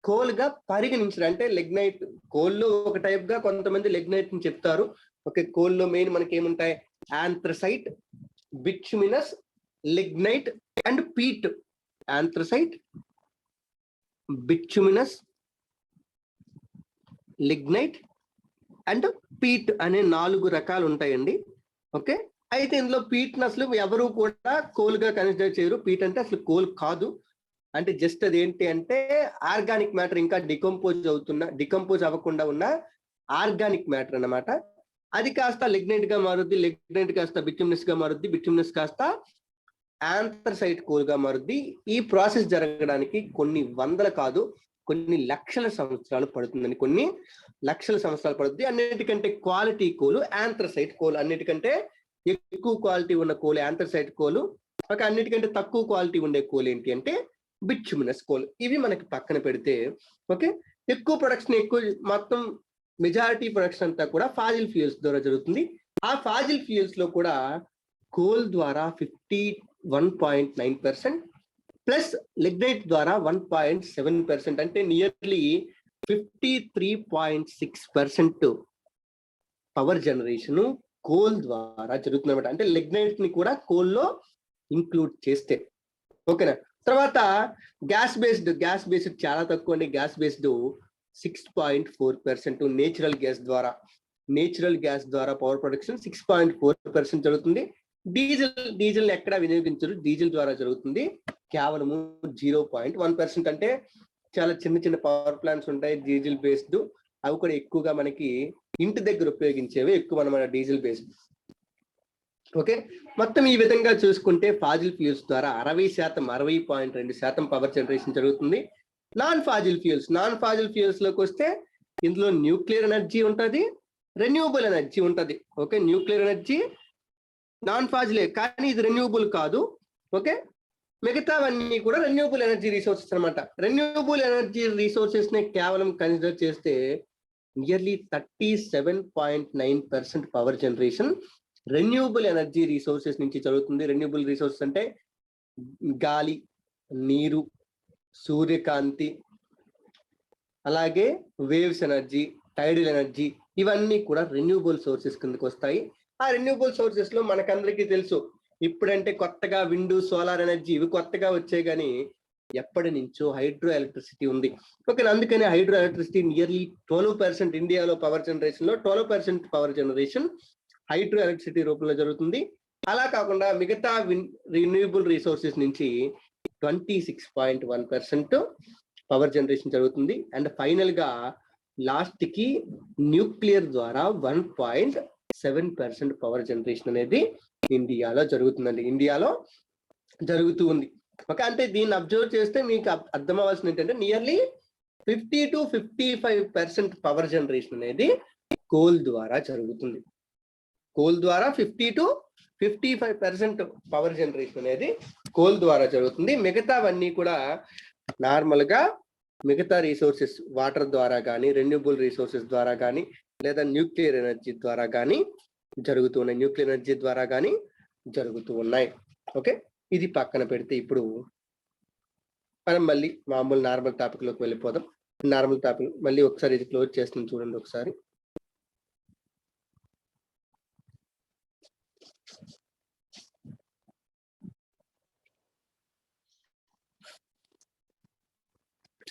కోల్గా పరిగణించరు. అంటే లిగ్నైట్ కోల్లో ఒక టైప్ గా కొంతమంది లిగ్నైట్ ని చెప్తారు. ఓకే, కోల్లో మెయిన్ మనకి ఏముంటాయి, anthracite, bituminous, lignite and peat. Anthracite, bituminous, lignite and peat అనే 4 రకాలు ఉంటాయండి. ఓకే, అయితే ఇందులో పీట్ అసలు ఎవరు కూడా కోల్ గా కన్సిడర్ చేయరు. పీట్ అంటే అసలు కోల్ కాదు, అంటే జస్ట్ అది ఏంటి అంటే ఆర్గానిక్ మ్యాటర్, ఇంకా డికంపోజ్ అవ్వకుండా ఉన్న ఆర్గానిక్ మ్యాటర్ అన్నమాట. అది కాస్త లిగ్నైట్ గా మారుద్ది, లిగ్నైట్ కాస్త బిట్యుమినస్ గా మారుద్ది, బిట్యుమినస్ కాస్త ఆంథ్రసైట్ కోల్ గా మారుద్ది. ఈ ప్రాసెస్ జరగడానికి కొన్ని వందల కాదు, కొన్ని లక్షల సంవత్సరాలు పడుతుందని, కొన్ని లక్షల సంవత్సరాలు పడుతుంది. అన్నిటికంటే క్వాలిటీ కోలు ఆంథ్రసైట్ కోల్, అన్నిటికంటే ఎక్కువ క్వాలిటీ ఉన్న కోల్ ఆంథ్రసైట్ కోలు. ఒక అన్నిటికంటే తక్కువ క్వాలిటీ ఉండే కోల్ ఏంటి అంటే బిట్యుమినస్ కోల్. ఇవి మనకి పక్కన పెడితే ఓకే, ఎక్కువ ప్రొడక్షన్, ఎక్కువ మొత్తం మెజారిటీ ప్రొడక్షన్ అంతా కూడా ఫాజిల్ ఫ్యూయల్స్ ద్వారా జరుగుతుంది. ఆ ఫాజిల్ ఫ్యూయల్స్ లో కూడా కోల్ ద్వారా 51.9% ప్లస్ లిగ్నైట్ ద్వారా 1.7%, అంటే నియర్లీ 53.6% పవర్ జనరేషన్ కోల్ ద్వారా జరుగుతుంది అనమాట. అంటే లిగ్నైట్ ని కూడా కోల్లో ఇంక్లూడ్ చేస్తే. ఓకేనా, తర్వాత గ్యాస్ బేస్డ్ చాలా తక్కువ అండి. గ్యాస్ బేస్డ్ 6.4%, నేచురల్ గ్యాస్ ద్వారా పవర్ ప్రొడక్షన్ 6.4% జరుగుతుంది. డీజిల్ ఎక్కడ వినియోగించరు, డీజిల్ ద్వారా జరుగుతుంది కేవలము 0.1%. అంటే చాలా చిన్న పవర్ ప్లాంట్స్ ఉంటాయి డీజిల్ బేస్డ్, అవి కూడా ఎక్కువగా మనకి ఇంటి దగ్గర ఉపయోగించేవి ఎక్కువ అన్నమాట డీజిల్ బేస్డ్. ఓకే, మొత్తం ఈ విధంగా చూసుకుంటే ఫాజిల్ ఫ్యూయల్స్ ద్వారా 60% పవర్ జనరేషన్ జరుగుతుంది. నాన్ ఫాజిల్ ఫ్యూయల్స్ లోకి వస్తే ఇందులో న్యూక్లియర్ ఎనర్జీ ఉంటుంది, రెన్యూబుల్ ఎనర్జీ ఉంటుంది. ఓకే, న్యూక్లియర్ ఎనర్జీ నాన్ ఫాజిలే, కానీ ఇది రెన్యూబుల్ కాదు. ఓకే, మిగతావన్నీ కూడా రెన్యూబుల్ ఎనర్జీ రిసోర్సెస్ అనమాట. రెన్యూబుల్ ఎనర్జీ రిసోర్సెస్ ని కేవలం కన్సిడర్ చేస్తే nearly 37.9% power generation renewable energy resources నుంచి జరుగుతుంది. రెన్యూబుల్ రిసోర్సెస్ అంటే గాలి, నీరు, సూర్యకాంతి, అలాగే వేవ్స్ ఎనర్జీ, టైడల్ ఎనర్జీ, ఇవన్నీ కూడా రెన్యూబుల్ సోర్సెస్ కిందకి వస్తాయి. ఆ రెన్యూబుల్ సోర్సెస్ లో మనకందరికీ తెలుసు, ఇప్పుడంటే కొత్తగా విండ్, సోలార్ ఎనర్జీ ఇవి కొత్తగా వచ్చాయి, కానీ ఎప్పటి నుంచో హైడ్రో ఎలక్ట్రిసిటీ ఉంది. ఓకే, అందుకని హైడ్రో ఎలక్ట్రిసిటీ నియర్లీ 12% ఇండియాలో పవర్ జనరేషన్ లో 12% పవర్ జనరేషన్ హైడ్రో ఎలక్ట్రిసిటీ రూపంలో జరుగుతుంది. అలా కాకుండా మిగతా రెన్యూబుల్ రిసోర్సెస్ నుంచి 26.1% పవర్ జనరేషన్ జరుగుతుంది. అండ్ ఫైనల్ గా లాస్ట్ కి న్యూక్లియర్ ద్వారా 1.7% పవర్ జనరేషన్ అనేది ఇండియాలో జరుగుతుందండి, ఇండియాలో జరుగుతూ ఉంది. ఓకే, అంటే దీన్ని అబ్జర్వ్ చేస్తే మీకు అర్థం అవ్వాల్సింది ఏంటంటే నియర్లీ 50 to 55% పవర్ జనరేషన్ అనేది కోల్ ద్వారా జరుగుతుంది. కోల్ ద్వారా 50 to 55% పవర్ జనరేషన్ అనేది కోల్ ద్వారా జరుగుతుంది. మిగతావన్నీ కూడా నార్మల్ గా మిగతా రిసోర్సెస్ వాటర్ ద్వారా కానీ, రెన్యూబుల్ రిసోర్సెస్ ద్వారా కానీ, లేదా న్యూక్లియర్ ఎనర్జీ ద్వారా కానీ జరుగుతూ ఉన్నాయి. ఓకే, ఇది పక్కన పెడితే ఇప్పుడు మనం మళ్ళీ మామూలు నార్మల్ టాపిక్ లోకి వెళ్ళిపోదాం. నార్మల్ టాపిక్ మళ్ళీ ఒకసారి ఇది క్లోజ్ చేస్తుంది చూడండి ఒకసారి.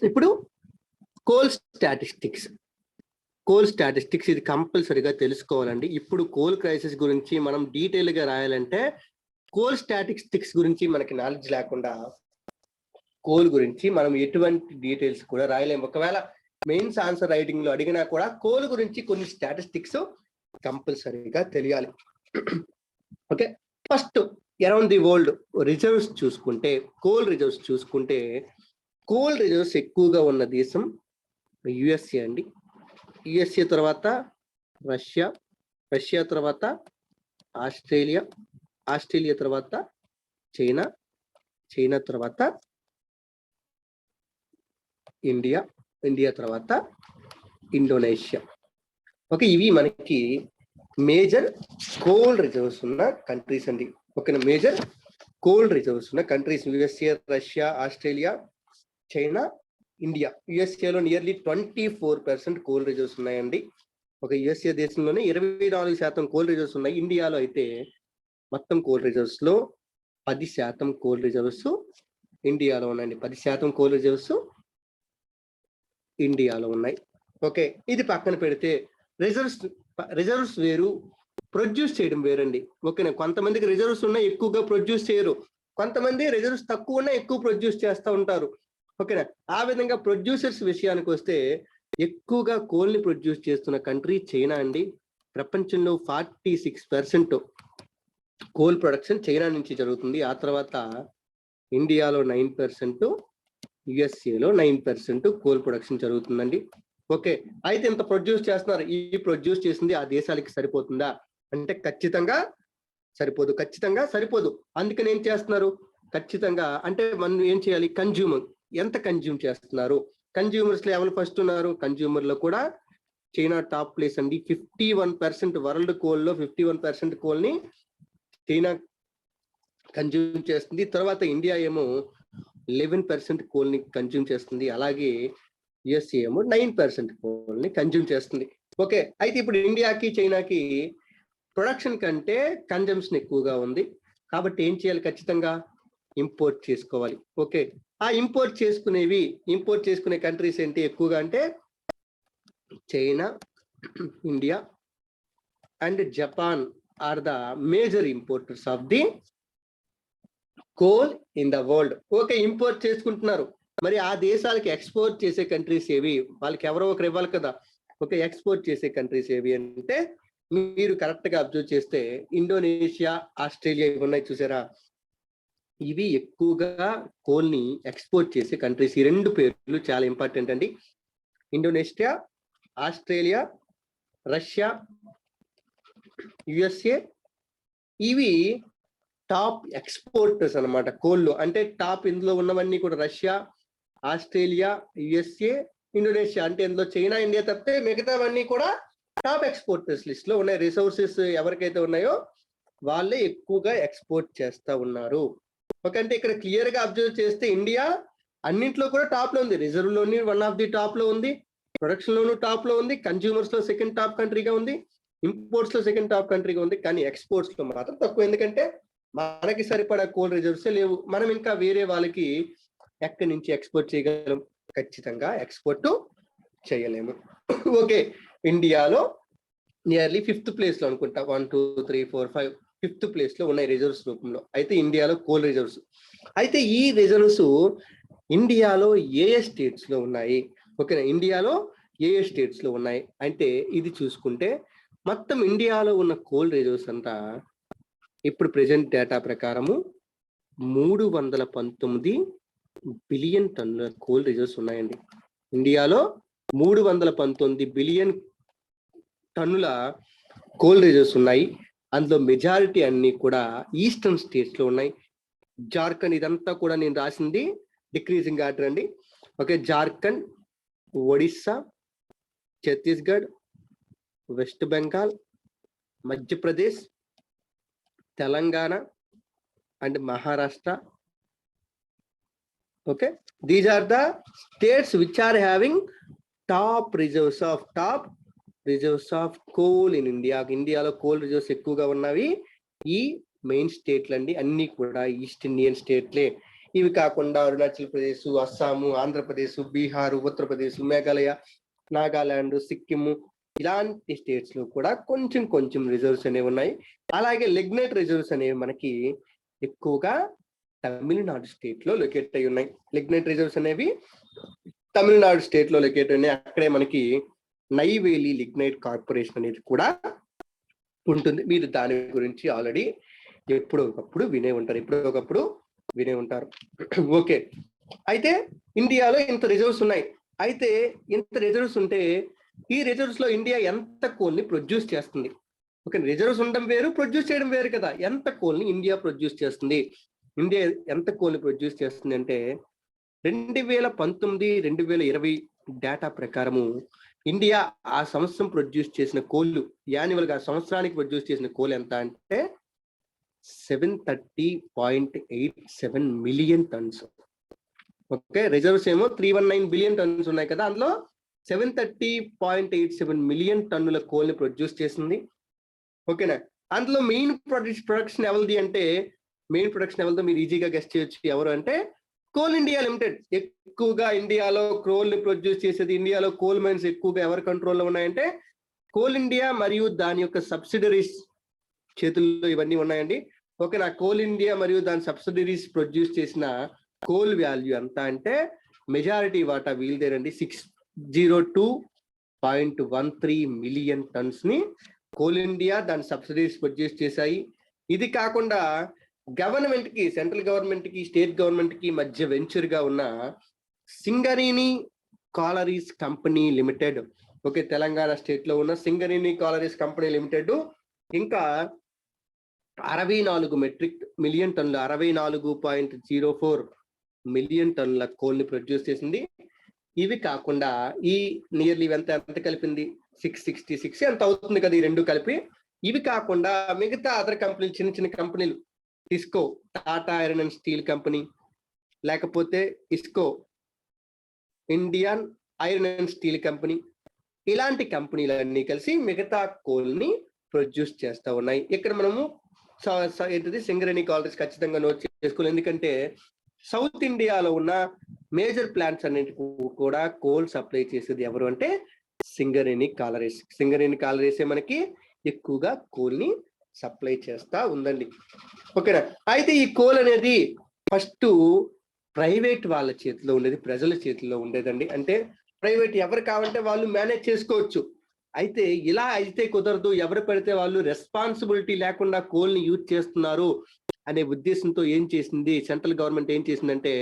ఇప్పుడు కోల్ స్టాటిస్టిక్స్ ఇది కంపల్సరీగా తెలుసుకోవాలండి. ఇప్పుడు కోల్ క్రైసిస్ గురించి మనం డీటెయిల్ గా రాయాలంటే కోల్ స్టాటిస్టిక్స్ గురించి మనకి నాలెడ్జ్ లేకుండా కోల్ గురించి మనం ఎటువంటి డీటెయిల్స్ కూడా రాయలేము. ఒకవేళ మెయిన్స్ ఆన్సర్ రైటింగ్ లో అడిగినా కూడా కోల్ గురించి కొన్ని స్టాటిస్టిక్స్ కంపల్సరీగా తెలియాలి. Okay, first around the world reserves చూసుకుంటే, కోల్ రిజర్వ్స్ ఎక్కువగా ఉన్న దేశం యుఎస్ఏ అండి. యుఎస్ఏ తర్వాత రష్యా తర్వాత ఆస్ట్రేలియా తర్వాత చైనా తర్వాత ఇండియా తర్వాత ఇండోనేషియా. ఓకే, ఇవి మనకి మేజర్ కోల్ రిజర్వ్స్ ఉన్న కంట్రీస్ అండి. ఓకేనా, మేజర్ కోల్ రిజర్వ్స్ ఉన్న countries USA, Russia, Australia, China, India. యుఎస్ఏలో నియర్లీ 24% కోల్ రిజర్వ్స్ ఉన్నాయండి. ఒక యుఎస్ఏ దేశంలోనే 24% కోల్ రిజర్వ్స్ ఉన్నాయి. ఇండియాలో అయితే మొత్తం కోల్ రిజర్వ్స్ లో 10% కోల్ రిజర్వ్స్ ఇండియాలో ఉన్నాయండి. 10% కోల్ రిజర్వ్స్ ఇండియాలో ఉన్నాయి. ఓకే, ఇది పక్కన పెడితే రిజర్వ్స్ వేరు, ప్రొడ్యూస్ చేయడం వేరండి. ఓకేనా, కొంతమందికి రిజర్వ్స్ ఉన్నాయి ఎక్కువగా ప్రొడ్యూస్ చేయరు, కొంతమంది రిజర్వ్స్ తక్కువ ఉన్నాయి ఎక్కువ ప్రొడ్యూస్ చేస్తూ ఉంటారు. ఓకేనా, ఆ విధంగా ప్రొడ్యూసర్స్ విషయానికి వస్తే ఎక్కువగా కోల్ ని ప్రొడ్యూస్ చేస్తున్న కంట్రీ చైనా అండి. ప్రపంచంలో 46% కోల్ ప్రొడక్షన్ చైనా నుంచి జరుగుతుంది. ఆ తర్వాత ఇండియాలో 9%, యుఎస్ఏలో 9% కోల్ ప్రొడక్షన్ జరుగుతుందండి. ఓకే, అయితే ఇంత ప్రొడ్యూస్ చేస్తున్నారు, ఈ ప్రొడ్యూస్ చేసింది ఆ దేశాలకి సరిపోతుందా అంటే ఖచ్చితంగా సరిపోదు. అందుకని ఏం చేస్తున్నారు, ఖచ్చితంగా అంటే మనం ఏం చేయాలి, కన్జ్యూమర్ ఎంత కన్జ్యూమ్ చేస్తున్నారు. కన్జ్యూమర్స్ లో ఎవరు ఫస్ట్ ఉన్నారు, కన్జ్యూమర్ లో కూడా చైనా టాప్ ప్లేస్ అండి. 51% వరల్డ్ కోల్ లో 51% కోల్ ని చైనా కన్జ్యూమ్ చేస్తుంది. తర్వాత ఇండియా ఏమో 11% కోల్ ని కన్జ్యూమ్ చేస్తుంది. అలాగే యుఎస్ఏ ఏమో 9% కోల్ ని కన్జ్యూమ్ చేస్తుంది. ఓకే, అయితే ఇప్పుడు ఇండియాకి చైనాకి ప్రొడక్షన్ కంటే కన్జంప్షన్ ఎక్కువగా ఉంది. కాబట్టి ఏం చేయాలి, ఖచ్చితంగా ఇంపోర్ట్ చేసుకోవాలి. ఓకే, ఆ ఇంపోర్ట్ చేసుకునే కంట్రీస్ ఏంటి ఎక్కువగా అంటే China, India and Japan are the major importers of the coal in the world. Okay, import చేసుకుంటున్నారు. మరి ఆ దేశాలకి ఎక్స్పోర్ట్ చేసే కంట్రీస్ ఏవి, వాళ్ళకి ఎవరో ఒకరు ఇవ్వాలి కదా. ఓకే, ఎక్స్పోర్ట్ చేసే కంట్రీస్ ఏవి అంటే మీరు కరెక్ట్ గా అబ్జర్వ్ చేస్తే ఇండోనేషియా, ఆస్ట్రేలియా ఇవి ఉన్నాయి చూసారా, ఇవి ఎక్కువగా కోల్ ని ఎక్స్పోర్ట్ చేసే కంట్రీస్. ఈ రెండు పేర్లు చాలా ఇంపార్టెంట్ అండి. ఇండోనేషియా, ఆస్ట్రేలియా, రష్యా, యుఎస్ఏ ఇవి టాప్ ఎక్స్పోర్టర్స్ అనమాట కోల్లో. అంటే టాప్ ఇందులో ఉన్నవన్నీ కూడా రష్యా, ఆస్ట్రేలియా, యుఎస్ఏ, ఇండోనేషియా. అంటే ఇందులో చైనా, ఇండియా తప్పితే మిగతావన్నీ కూడా టాప్ ఎక్స్పోర్టర్స్ లిస్ట్ లో ఉన్నాయి. రిసోర్సెస్ ఎవరికైతే ఉన్నాయో వాళ్ళే ఎక్కువగా ఎక్స్పోర్ట్ చేస్తా ఉన్నారు. ఓకే, అంటే ఇక్కడ క్లియర్ గా అబ్జర్వ్ చేస్తే ఇండియా అన్నింటిలో కూడా టాప్ లో ఉంది. రిజర్వ్ లోని వన్ ఆఫ్ ది టాప్ లో ఉంది, ప్రొడక్షన్ లోను టాప్ లో ఉంది, కన్జ్యూమర్స్ లో సెకండ్ టాప్ కంట్రీగా ఉంది, ఇంపోర్ట్స్ లో సెకండ్ టాప్ కంట్రీగా ఉంది. కానీ ఎక్స్పోర్ట్స్ లో మాత్రం తక్కువ. ఎందుకంటే మనకి సరిపడా కోల్ రిజర్వ్స్ లేవు. మనం ఇంకా వేరే వాళ్ళకి ఎక్కడి నుంచి ఎక్స్పోర్ట్ చేయగలం, ఖచ్చితంగా ఎక్స్పోర్ట్ చేయలేము. ఓకే, ఇండియాలో నియర్లీ 5th ప్లేస్ లో అనుకుంటా, 1 2 3 4 5 5th ప్లేస్ లో ఉన్నాయి రిజర్వ్స్ రూపంలో. అయితే ఇండియాలో కోల్ రిజర్వ్స్. అయితే ఈ రిజర్వ్స్ ఇండియాలో ఏ స్టేట్స్ లో ఉన్నాయి, ఓకేనా, ఇండియాలో ఏ స్టేట్స్ లో ఉన్నాయి అంటే ఇది చూసుకుంటే మొత్తం ఇండియాలో ఉన్న కోల్ రిజర్వ్స్ అంతా ఇప్పుడు ప్రెజెంట్ డేటా ప్రకారము 319 బిలియన్ టన్నుల కోల్ రిజర్వ్స్ ఉన్నాయండి. ఇండియాలో 319 బిలియన్ టన్నుల కోల్ రిజర్వ్స్ ఉన్నాయి. అందులో మెజారిటీ అన్ని కూడా ఈస్టర్న్ స్టేట్స్ లో ఉన్నాయి. జార్ఖండ్, ఇదంతా కూడా నేను రాసింది డిక్రీజింగ్ ఆర్డర్ అండి. Okay, Jharkhand, Odisha, Chhattisgarh, west Bengal, Madhya Pradesh, Telangana and Maharashtra. Okay, these are the states which are having top reserves of coal in India. ఇండియాలో కోల్ రిజర్వ్స్ ఎక్కువగా ఉన్నవి ఈ మెయిన్ స్టేట్లు అండి. అన్ని కూడా ఈస్ట్ ఇండియన్ స్టేట్లే. ఇవి కాకుండా అరుణాచల్ ప్రదేశ్, అస్సాము, ఆంధ్రప్రదేశ్, బీహార్, ఉత్తరప్రదేశ్, మేఘాలయ, నాగాలాండ్, సిక్కిం ఇలాంటి స్టేట్స్ లో కూడా కొంచెం కొంచెం రిజర్వ్స్ అనేవి ఉన్నాయి. అలాగే లిగ్నైట్ రిజర్వ్స్ అనేవి మనకి ఎక్కువగా తమిళనాడు స్టేట్ లో లొకేట్ అయి ఉన్నాయి. లిగ్నైట్ రిజర్వ్స్ అనేవి తమిళనాడు స్టేట్ లో లొకేట్ ఉన్నాయి. అక్కడే మనకి నైవేలి లిగ్నైట్ కార్పొరేషన్ అనేది కూడా ఉంటుంది. మీరు దాని గురించి ఆల్రెడీ ఎప్పుడో ఒకప్పుడు వినే ఉంటారు. ఓకే, అయితే ఇండియాలో ఇంత రిజర్వ్స్ ఉన్నాయి. అయితే ఇంత రిజర్వ్స్ ఉంటే ఈ రిజర్వ్స్ లో ఇండియా ఎంత కోల్ ని ప్రొడ్యూస్ చేస్తుంది? ఓకే, రిజర్వ్స్ ఉండడం వేరు, ప్రొడ్యూస్ చేయడం వేరు కదా. ఎంత కోల్ ని ఇండియా ప్రొడ్యూస్ చేస్తుంది? ఇండియా ఎంత కోల్ ని ప్రొడ్యూస్ చేస్తుంది అంటే 2019-2020 డేటా ప్రకారము ఇండియా ఆ సంవత్సరం ప్రొడ్యూస్ చేసిన కోళ్ళు యాన్యువల్ గా సంవత్సరానికి ప్రొడ్యూస్ చేసిన కోల్ ఎంత అంటే 730.87 మిలియన్ టన్స్. ఓకే, రిజర్వ్స్ ఏమో 319 బిలియన్ టన్స్ ఉన్నాయి కదా, అందులో 730.87 మిలియన్ టన్నుల కోల్ని ప్రొడ్యూస్ చేసింది. ఓకేనా, అందులో మెయిన్ ప్రొడక్షన్ ఎవరిది అంటే మెయిన్ ప్రొడక్షన్ ఎవరిదో మీరు ఈజీగా గెస్ట్ చేయొచ్చు. ఎవరు అంటే కోల్ ఇండియా లిమిటెడ్. ఎక్కువగా ఇండియాలో కోల్ ని ప్రొడ్యూస్ చేసేది, ఇండియాలో కోల్ మైన్స్ ఎక్కువగా ఎవరి కంట్రోల్లో ఉన్నాయంటే కోల్ ఇండియా మరియు దాని యొక్క సబ్సిడరీస్ చేతుల్లో ఇవన్నీ ఉన్నాయండి. ఓకేనా, కోల్ ఇండియా మరియు దాని సబ్సిడరీస్ ప్రొడ్యూస్ చేసిన కోల్ వాల్యూ ఎంత అంటే మెజారిటీ వాటా వీల్దేనండి 602.13 మిలియన్ టన్స్ ని కోల్ ఇండియా దాని సబ్సిడీస్ ప్రొడ్యూస్ చేశాయి. ఇది కాకుండా గవర్నమెంట్ కి, సెంట్రల్ గవర్నమెంట్ కి, స్టేట్ గవర్నమెంట్ కి మధ్య వెంచర్ గా ఉన్న Singareni collieries company limited, okay, Telangana state లో ఉన్న సింగరేణి కాలరీస్ కంపెనీ లిమిటెడ్ ఇంకా 64 మిలియన్ టన్నుల 64.04 మిలియన్ టన్నుల కోల్ ని ప్రొడ్యూస్ చేసింది. ఇవి కాకుండా ఈ నియర్లీ ఎంత కలిపింది 666 ఎంత అవుతుంది కదా ఈ రెండు కలిపి. ఇవి కాకుండా మిగతా అదర్ కంపెనీలు, చిన్న చిన్న కంపెనీలు, IISCO, Tata iron and steel company, లేకపోతే IISCO, Indian iron and steel company, ఇలాంటి కంపెనీలన్నీ కలిసి మిగతా కోల్ ని ప్రొడ్యూస్ చేస్తూ ఉన్నాయి. ఇక్కడ మనము ఏంటిది సింగరేణి కాలరీస్ ఖచ్చితంగా నోట్ చేసుకోవాలి. ఎందుకంటే సౌత్ ఇండియాలో ఉన్న మేజర్ ప్లాంట్స్ అన్నింటికి కూడా కోల్ సప్లై చేసేది ఎవరు అంటే సింగరేణి కాలరీస్. సింగరేణి కాలరీసే మనకి ఎక్కువగా కోల్ ని సప్లై చేస్తా ఉందండి. ఓకేనా, అయితే ఈ కోల్ అనేది ఫస్ట్ ప్రైవేట్ వాళ్ళ చేతిలో ఉండేది, ప్రజల చేతిలో ఉండేదండి. అంటే ప్రైవేట్ ఎవరు కావాలంటే వాళ్ళు మేనేజ్ చేసుకోవచ్చు. అయితే ఇలా అయితే కుదరదు, ఎవరు పడితే వాళ్ళు రెస్పాన్సిబిలిటీ లేకుండా కోల్ ని యూజ్ చేస్తున్నారు అనే ఉద్దేశంతో ఏం చేసింది సెంట్రల్ గవర్నమెంట్, ఏం చేసిందంటే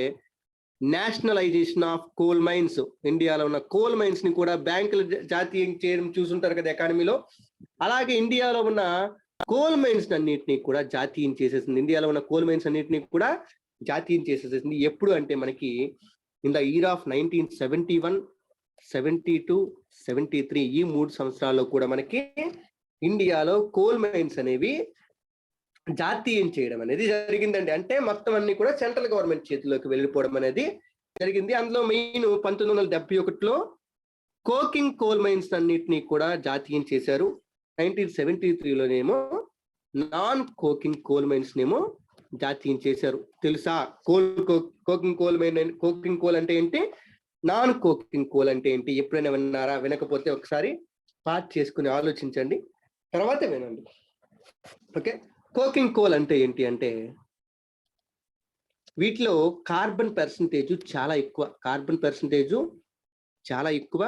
నేషనలైజేషన్ ఆఫ్ కోల్ మైన్స్. ఇండియాలో ఉన్న కోల్ మైన్స్ ని కూడా బ్యాంకులు జాతీయం చేయడం చూసుంటారు కదా ఎకానమీలో, అలాగే ఇండియాలో ఉన్న కోల్ మైన్స్ అన్నిటినీ కూడా జాతీయం చేసేసింది. ఇండియాలో ఉన్న కోల్ మైన్స్ అన్నిటినీ కూడా జాతీయం చేసేసింది. ఎప్పుడు అంటే మనకి ఇన్ ద ఇయర్ ఆఫ్ 1971, 72, 73 ఈ 3 సంవత్సరాల్లో కూడా మనకి ఇండియాలో కోల్ మైన్స్ అనేవి జాతీయం చేయడం అనేది జరిగిందండి. అంటే మొత్తం అన్ని కూడా సెంట్రల్ గవర్నమెంట్ చేతిలోకి వెళ్ళిపోవడం అనేది జరిగింది. అందులో మెయిన్ 1971లో కోకింగ్ కోల్ మైన్స్ అన్నిటినీ కూడా జాతీయం చేశారు. 1973లోనేమో నాన్ కోకింగ్ కోల్ మైన్స్ నేమో జాతీయం చేశారు. తెలుసా కోకింగ్ కోల్ అంటే ఏంటి, నాన్ కోకింగ్ కోల్ అంటే ఏంటి? ఎప్పుడైనా విన్నారా? వినకపోతే ఒకసారి పాజ్ చేసుకుని ఆలోచించండి, తర్వాత వినండి. ఓకే, కోకింగ్ కోల్ అంటే ఏంటి అంటే వీటిలో కార్బన్ పర్సంటేజ్ చాలా ఎక్కువ,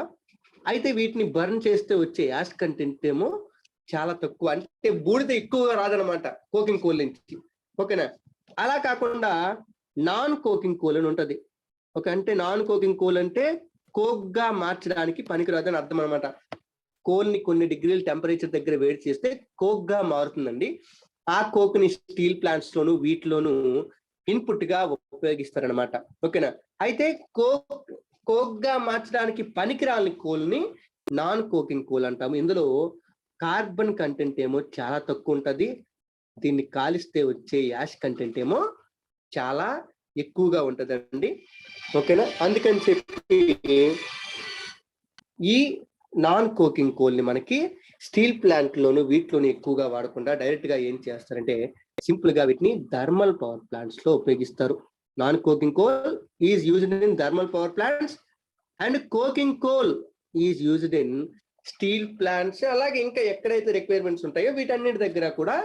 అయితే వీటిని బర్న్ చేస్తే వచ్చే యాష్ కంటెంట్ ఏమో చాలా తక్కువ. అంటే బూడిద ఎక్కువగా రాదనమాట కోకింగ్ కోల్ నుంచి. ఓకేనా, అలా కాకుండా నాన్ కోకింగ్ కోల్ అని ఉంటది. ఓకే, అంటే నాన్ కోకింగ్ కోల్ అంటే కోక్ గా మార్చడానికి పనికిరాదని అర్థం అనమాట. కోల్ ని కొన్ని డిగ్రీల టెంపరేచర్ దగ్గర వేడి చేస్తే కోక్ గా మారుతుందండి. ఆ కోక్ ని స్టీల్ ప్లాంట్స్ లోను వీటిలోను ఇన్పుట్ గా ఉపయోగిస్తారనమాట. ఓకేనా, అయితే కోక్ గా మార్చడానికి పనికిరాని కోల్ ని నాన్ కోకింగ్ కోల్ అంటాము. ఇందులో కార్బన్ కంటెంట్ ఏమో చాలా తక్కువ ఉంటది, దీన్ని కాలిస్తే వచ్చే యాష్ కంటెంట్ ఏమో చాలా ఎక్కువగా ఉంటదండి. ఓకేనా, అందుకని చెప్పి ఈ నాన్ కోకింగ్ కోల్ ని మనకి స్టీల్ ప్లాంట్ లోను వీటిలోను ఎక్కువగా వాడకుండా డైరెక్ట్ గా ఏం చేస్తారంటే సింపుల్ గా వీటిని థర్మల్ పవర్ ప్లాంట్స్ లో ఉపయోగిస్తారు. Non coking coal is used in thermal power plants and coking coal is used in steel plants. అలాగే ఇంకా ఎక్కడైతే రిక్వైర్మెంట్స్ ఉంటాయో వీటన్నిటి దగ్గర కూడా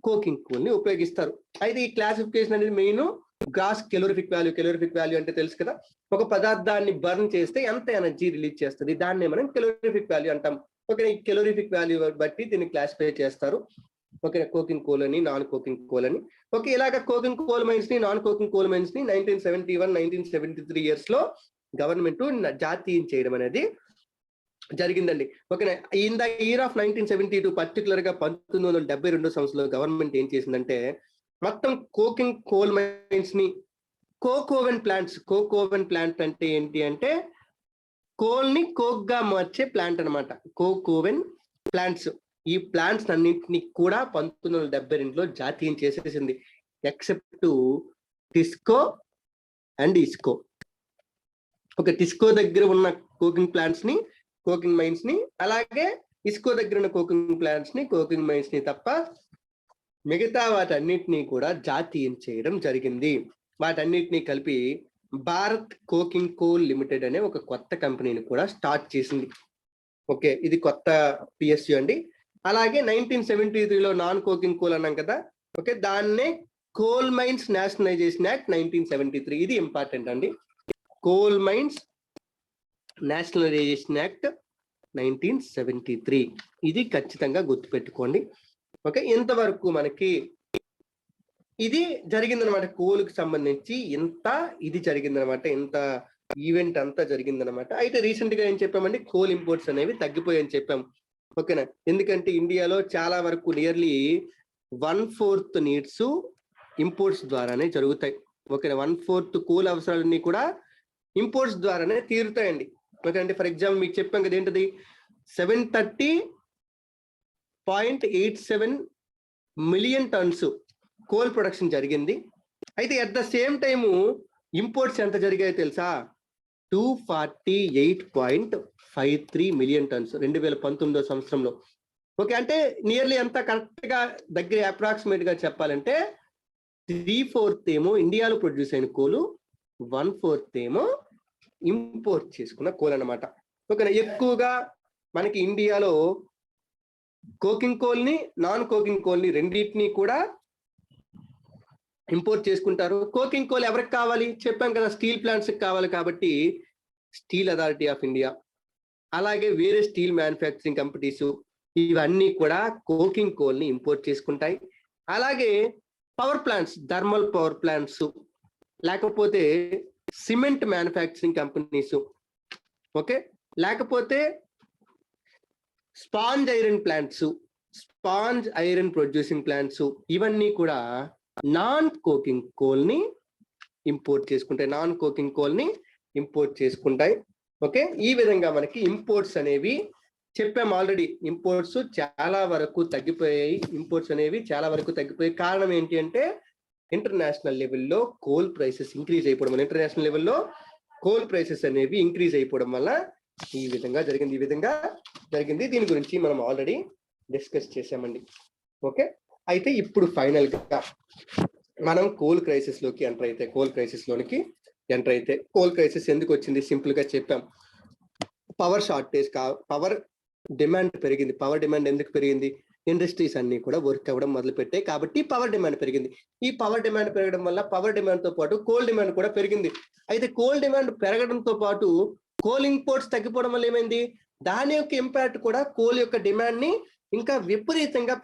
కోకింగ్ కోల్ ని ఉపయోగిస్తారు. అయితే ఈ క్లాసిఫికేషన్ అనేది మెయిన్ గ్రాస్ కెలోరిఫిక్ వాల్యూ అంటే తెలుసు కదా, ఒక పదార్థాన్ని బర్న్ చేస్తే ఎంత ఎనర్జీ రిలీజ్ చేస్తుంది, దాన్ని మనం కెలోరిఫిక్ వాల్యూ అంటాం. ఓకే, ఈ కెలోరిఫిక్ వాల్యూ బట్టి దీన్ని క్లాసిఫై చేస్తారు. ఓకే, కోకింగ్ కోల్ అని, నాన్ కోకింగ్ కోల్ అని. ఓకే, ఇలాగ కోకింగ్ కోల్ మైన్స్ ని, నాన్ కోకింగ్ కోల్ మైన్స్ ని 1971, 1973 ఇయర్స్ లో గవర్నమెంట్ జాతీయం చేయడం అనేది జరిగిందండి. ఓకేనా, in the year of 1972 particular గా 1972 సంవత్సరంలో గవర్నమెంట్ ఏం చేసిందంటే మొత్తం కోకింగ్ కోల్ మైన్స్ ని కోక్ ఓవెన్ ప్లాంట్ అంటే ఏంటి అంటే కోల్ ని కోక్ గా మార్చే ప్లాంట్ అనమాట, కోక్ ఓవెన్ ప్లాంట్స్. ఈ ప్లాంట్స్ అన్నింటినీ కూడా 1972లో జాతీయం చేసేసింది, ఎక్సెప్ట్ టిస్కో అండ్ ఇస్కో. ఒక టిస్కో దగ్గర ఉన్న కోకింగ్ ప్లాంట్స్ ని, కోకింగ్ మైన్స్ ని, అలాగే ఇస్కో దగ్గర ఉన్న కోకింగ్ ప్లాంట్స్ ని, కోకింగ్ మైన్స్ ని తప్ప మిగతా వాటన్నిటినీ కూడా జాతీయం చేయడం జరిగింది. వాటన్నిటినీ కలిపి భారత్ కోకింగ్ కోల్ లిమిటెడ్ అనే ఒక కొత్త కంపెనీని కూడా స్టార్ట్ చేసింది. ఓకే, ఇది కొత్త పిఎస్యు అండి. అలాగే 1973లో నాన్ కోకింగ్ కోల్ అన్నాం కదా, ఓకే, దాన్నే కోల్ మైన్స్ నేషనలైజేషన్ యాక్ట్ 1973, ఇది ఇంపార్టెంట్ అండి. కోల్ మైన్స్ నేషనలైజేషన్ యాక్ట్ 1973, ఇది ఖచ్చితంగా గుర్తుపెట్టుకోండి. ఓకే, ఇంతవరకు మనకి ఇది జరిగిందనమాట, కోల్కి సంబంధించి ఇది జరిగిందనమాట, ఇంత ఈవెంట్ అంతా జరిగిందనమాట. అయితే రీసెంట్ గా ఏం చెప్పామండి, కోల్ ఇంపోర్ట్స్ అనేవి తగ్గిపోయాయని చెప్పాం. ఓకేనా, ఎందుకంటే ఇండియాలో చాలా వరకు నియర్లీ 1/4 నీడ్స్ ఇంపోర్ట్స్ ద్వారానే జరుగుతాయి. ఓకేనా, 1/4 కోల్ అవసరాలన్నీ కూడా ఇంపోర్ట్స్ ద్వారానే తీరుతాయండి. ఓకే, అంటే ఫర్ ఎగ్జాంపుల్ మీకు చెప్పాం కదా, ఏంటది 730.87 మిలియన్ టన్స్ కోల్ ప్రొడక్షన్ జరిగింది. అయితే at the same time imports ఎంత జరిగాయో తెలుసా, 248.53 మిలియన్ టన్స్ 2019 సంవత్సరంలో. ఓకే, అంటే నియర్లీ ఎంత కరెక్ట్ గా దగ్గర అప్రాక్సిమేట్ గా చెప్పాలంటే 3/4 ఏమో ఇండియాలో ప్రొడ్యూస్ అయిన కోలు, 1/4 ఏమో ఇంపోర్ట్ చేసుకున్న కోల్ అన్నమాట. ఓకేనా, ఎక్కువగా మనకి ఇండియాలో కోకింగ్ కోల్ ని, నాన్ కోకింగ్ కోల్ ని రెండింటినీ కూడా ఇంపోర్ట్ చేసుకుంటారు. కోకింగ్ కోల్ ఎవరికి కావాలి చెప్పాం కదా, స్టీల్ ప్లాంట్స్ కావాలి కాబట్టి స్టీల్ అథారిటీ ఆఫ్ ఇండియా, అలాగే వేరే స్టీల్ మ్యానుఫ్యాక్చరింగ్ కంపెనీస్, ఇవన్నీ కూడా కోకింగ్ కోల్ ని ఇంపోర్ట్ చేసుకుంటాయి. అలాగే power plants, thermal power plants, లేకపోతే సిమెంట్ మ్యానుఫ్యాక్చరింగ్ కంపెనీస్, ఓకే, లేకపోతే sponge iron plants, sponge iron producing plants, ఇవన్నీ కూడా నాన్ కోకింగ్ కోల్ ని ఇంపోర్ట్ చేసుకుంటాయి, నాన్ కోకింగ్ కోల్ ని ఇంపోర్ట్ చేసుకుంటాయి. ఓకే, ఈ విధంగా మనకి ఇంపోర్ట్స్ అనేవి చెప్పాము ఆల్రెడీ. ఇంపోర్ట్స్ చాలా వరకు తగ్గిపోయాయి, కారణం ఏంటి అంటే ఇంటర్నేషనల్ లెవెల్లో కోల్ ప్రైసెస్ ఇంక్రీజ్ అయిపోవడం వల్ల, ఇంటర్నేషనల్ లెవెల్లో కోల్ ప్రైసెస్ అనేవి ఇంక్రీజ్ అయిపోవడం వల్ల ఈ విధంగా జరిగింది. దీని గురించి మనం ఆల్రెడీ డిస్కస్ చేసామండి. ఓకే, అయితే ఇప్పుడు ఫైనల్ గా మనం కోల్ క్రైసిస్ లోకి ఎంటర్ అయితే, కోల్ క్రైసిస్ ఎందుకు వచ్చింది సింపుల్ గా చెప్పాం. పవర్ షార్టేజ్, పవర్ డిమాండ్ పెరిగింది. పవర్ డిమాండ్ ఎందుకు పెరిగింది, ఇండస్ట్రీస్ అన్ని కూడా వర్క్ అవ్వడం మొదలు పెట్టాయి కాబట్టి పవర్ డిమాండ్ పెరిగింది. ఈ పవర్ డిమాండ్ పెరగడం వల్ల పవర్ డిమాండ్ తో పాటు కోల్ డిమాండ్ కూడా పెరిగింది. అయితే కోల్ డిమాండ్ పెరగడంతో పాటు కోల్ ఇంపోర్ట్స్ తగ్గిపోవడం వల్ల ఏమైంది, దాని యొక్క ఇంపాక్ట్ కూడా కోల్ యొక్క డిమాండ్ ని ఇంకా విపరీతంగా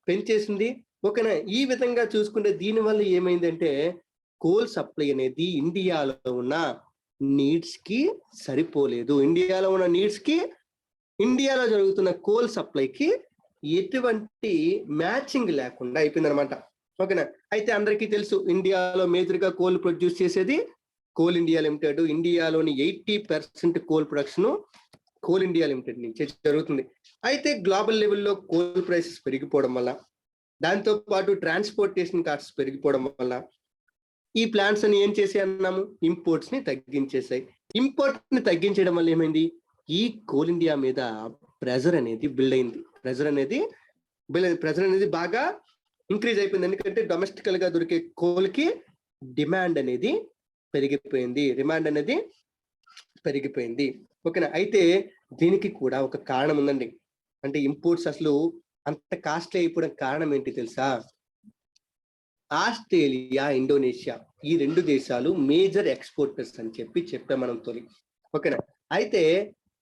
పెంచేసింది. ఓకేనా, ఈ విధంగా చూసుకుంటే దీనివల్ల ఏమైందంటే కోల్ సప్లై అనేది ఇండియాలో ఉన్న నీడ్స్ కి సరిపోలేదు. ఇండియాలో జరుగుతున్న కోల్ సప్లైకి ఎటువంటి మ్యాచింగ్ లేకుండా అయిపోయింది అనమాట. ఓకేనా, అయితే అందరికీ తెలుసు ఇండియాలో మేజర్ గా కోల్ ప్రొడ్యూస్ చేసేది కోల్ ఇండియా లిమిటెడ్. ఇండియాలోని 80% coal production coal India limited నుంచి జరుగుతుంది. అయితే గ్లోబల్ లెవెల్లో కోల్ ప్రైసెస్ పెరిగిపోవడం వల్ల, దాంతో పాటు ట్రాన్స్పోర్టేషన్ కాస్ట్స్ పెరిగిపోవడం వల్ల ఈ ప్లాంట్స్ అని ఏం చేసి అన్నాము, ఇంపోర్ట్స్ ని తగ్గించేసాయి. ఇంపోర్ట్ ని తగ్గించడం వల్ల ఏమైంది, ఈ కోల్ ఇండియా మీద ప్రెజర్ అనేది బిల్డ్ అయింది. ప్రెజర్ అనేది బాగా ఇంక్రీజ్ అయిపోయింది. ఎందుకంటే డొమెస్టికల్ గా దొరికే కోల్ కి డిమాండ్ అనేది పెరిగిపోయింది. ఓకేనా, అయితే దీనికి కూడా ఒక కారణం ఉందండి. అంటే ఇంపోర్ట్స్ అసలు అంత కాస్ట్లీ అయిపోవడం కారణం ఏంటి తెలుసా, ఆస్ట్రేలియా, ఇండోనేషియా, ఈ 2 దేశాలు మేజర్ ఎక్స్పోర్టర్స్ అని చెప్పాం మనం తొలి. ఓకేనా, అయితే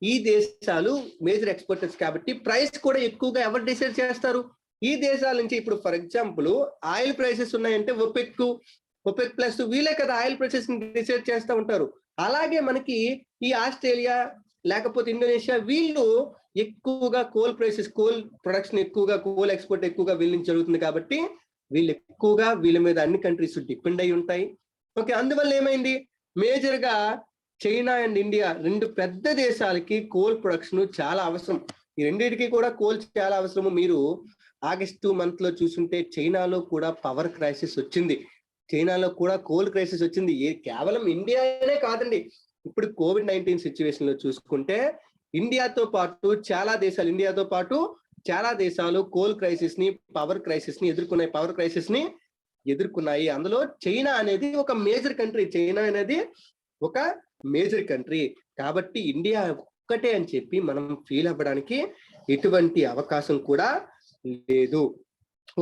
ఈ దేశాలు మేజర్ ఎక్స్పోర్టర్స్ కాబట్టి ప్రైస్ కూడా ఎక్కువగా ఎవరు డిసైడ్ చేస్తారు, ఈ దేశాల నుంచి. ఇప్పుడు ఫర్ ఎగ్జాంపుల్ ఆయిల్ ప్రైసెస్ ఉన్నాయంటే ఒపెక్ ప్లస్ వీళ్ళే కదా ఆయిల్ ప్రైసెస్ డిసైడ్ చేస్తూ ఉంటారు. అలాగే మనకి ఈ ఆస్ట్రేలియా లేకపోతే ఇండోనేషియా, వీళ్ళు ఎక్కువగా కోల్ ప్రొడక్షన్ ఎక్కువగా, కోల్ ఎక్స్పోర్ట్ ఎక్కువగా వీళ్ళ నుంచి జరుగుతుంది కాబట్టి వీళ్ళు ఎక్కువగా వీళ్ళ మీద అన్ని కంట్రీస్ డిపెండ్ అయి ఉంటాయి. ఓకే, అందువల్ల ఏమైంది, మేజర్ గా చైనా అండ్ ఇండియా రెండు పెద్ద దేశాలకి కోల్ ప్రొడక్షన్ చాలా అవసరం. ఈ రెండింటికి కూడా కోల్ చాలా అవసరము. మీరు ఆగస్టు మంత్ లో చూసుంటే చైనాలో కూడా పవర్ క్రైసిస్ వచ్చింది, చైనాలో కూడా కోల్ క్రైసిస్ వచ్చింది. కేవలం ఇండియానే కాదండి, ఇప్పుడు కోవిడ్-19 సిచ్యువేషన్ లో చూసుకుంటే ఇండియాతో పాటు చాలా దేశాలు కోల్ క్రైసిస్ ని, పవర్ క్రైసిస్ ని ఎదుర్కొన్నాయి. అందులో చైనా అనేది ఒక మేజర్ కంట్రీ. కాబట్టి ఇండియా ఒక్కటే అని చెప్పి మనం ఫీల్ అవ్వడానికి ఎటువంటి అవకాశం కూడా లేదు.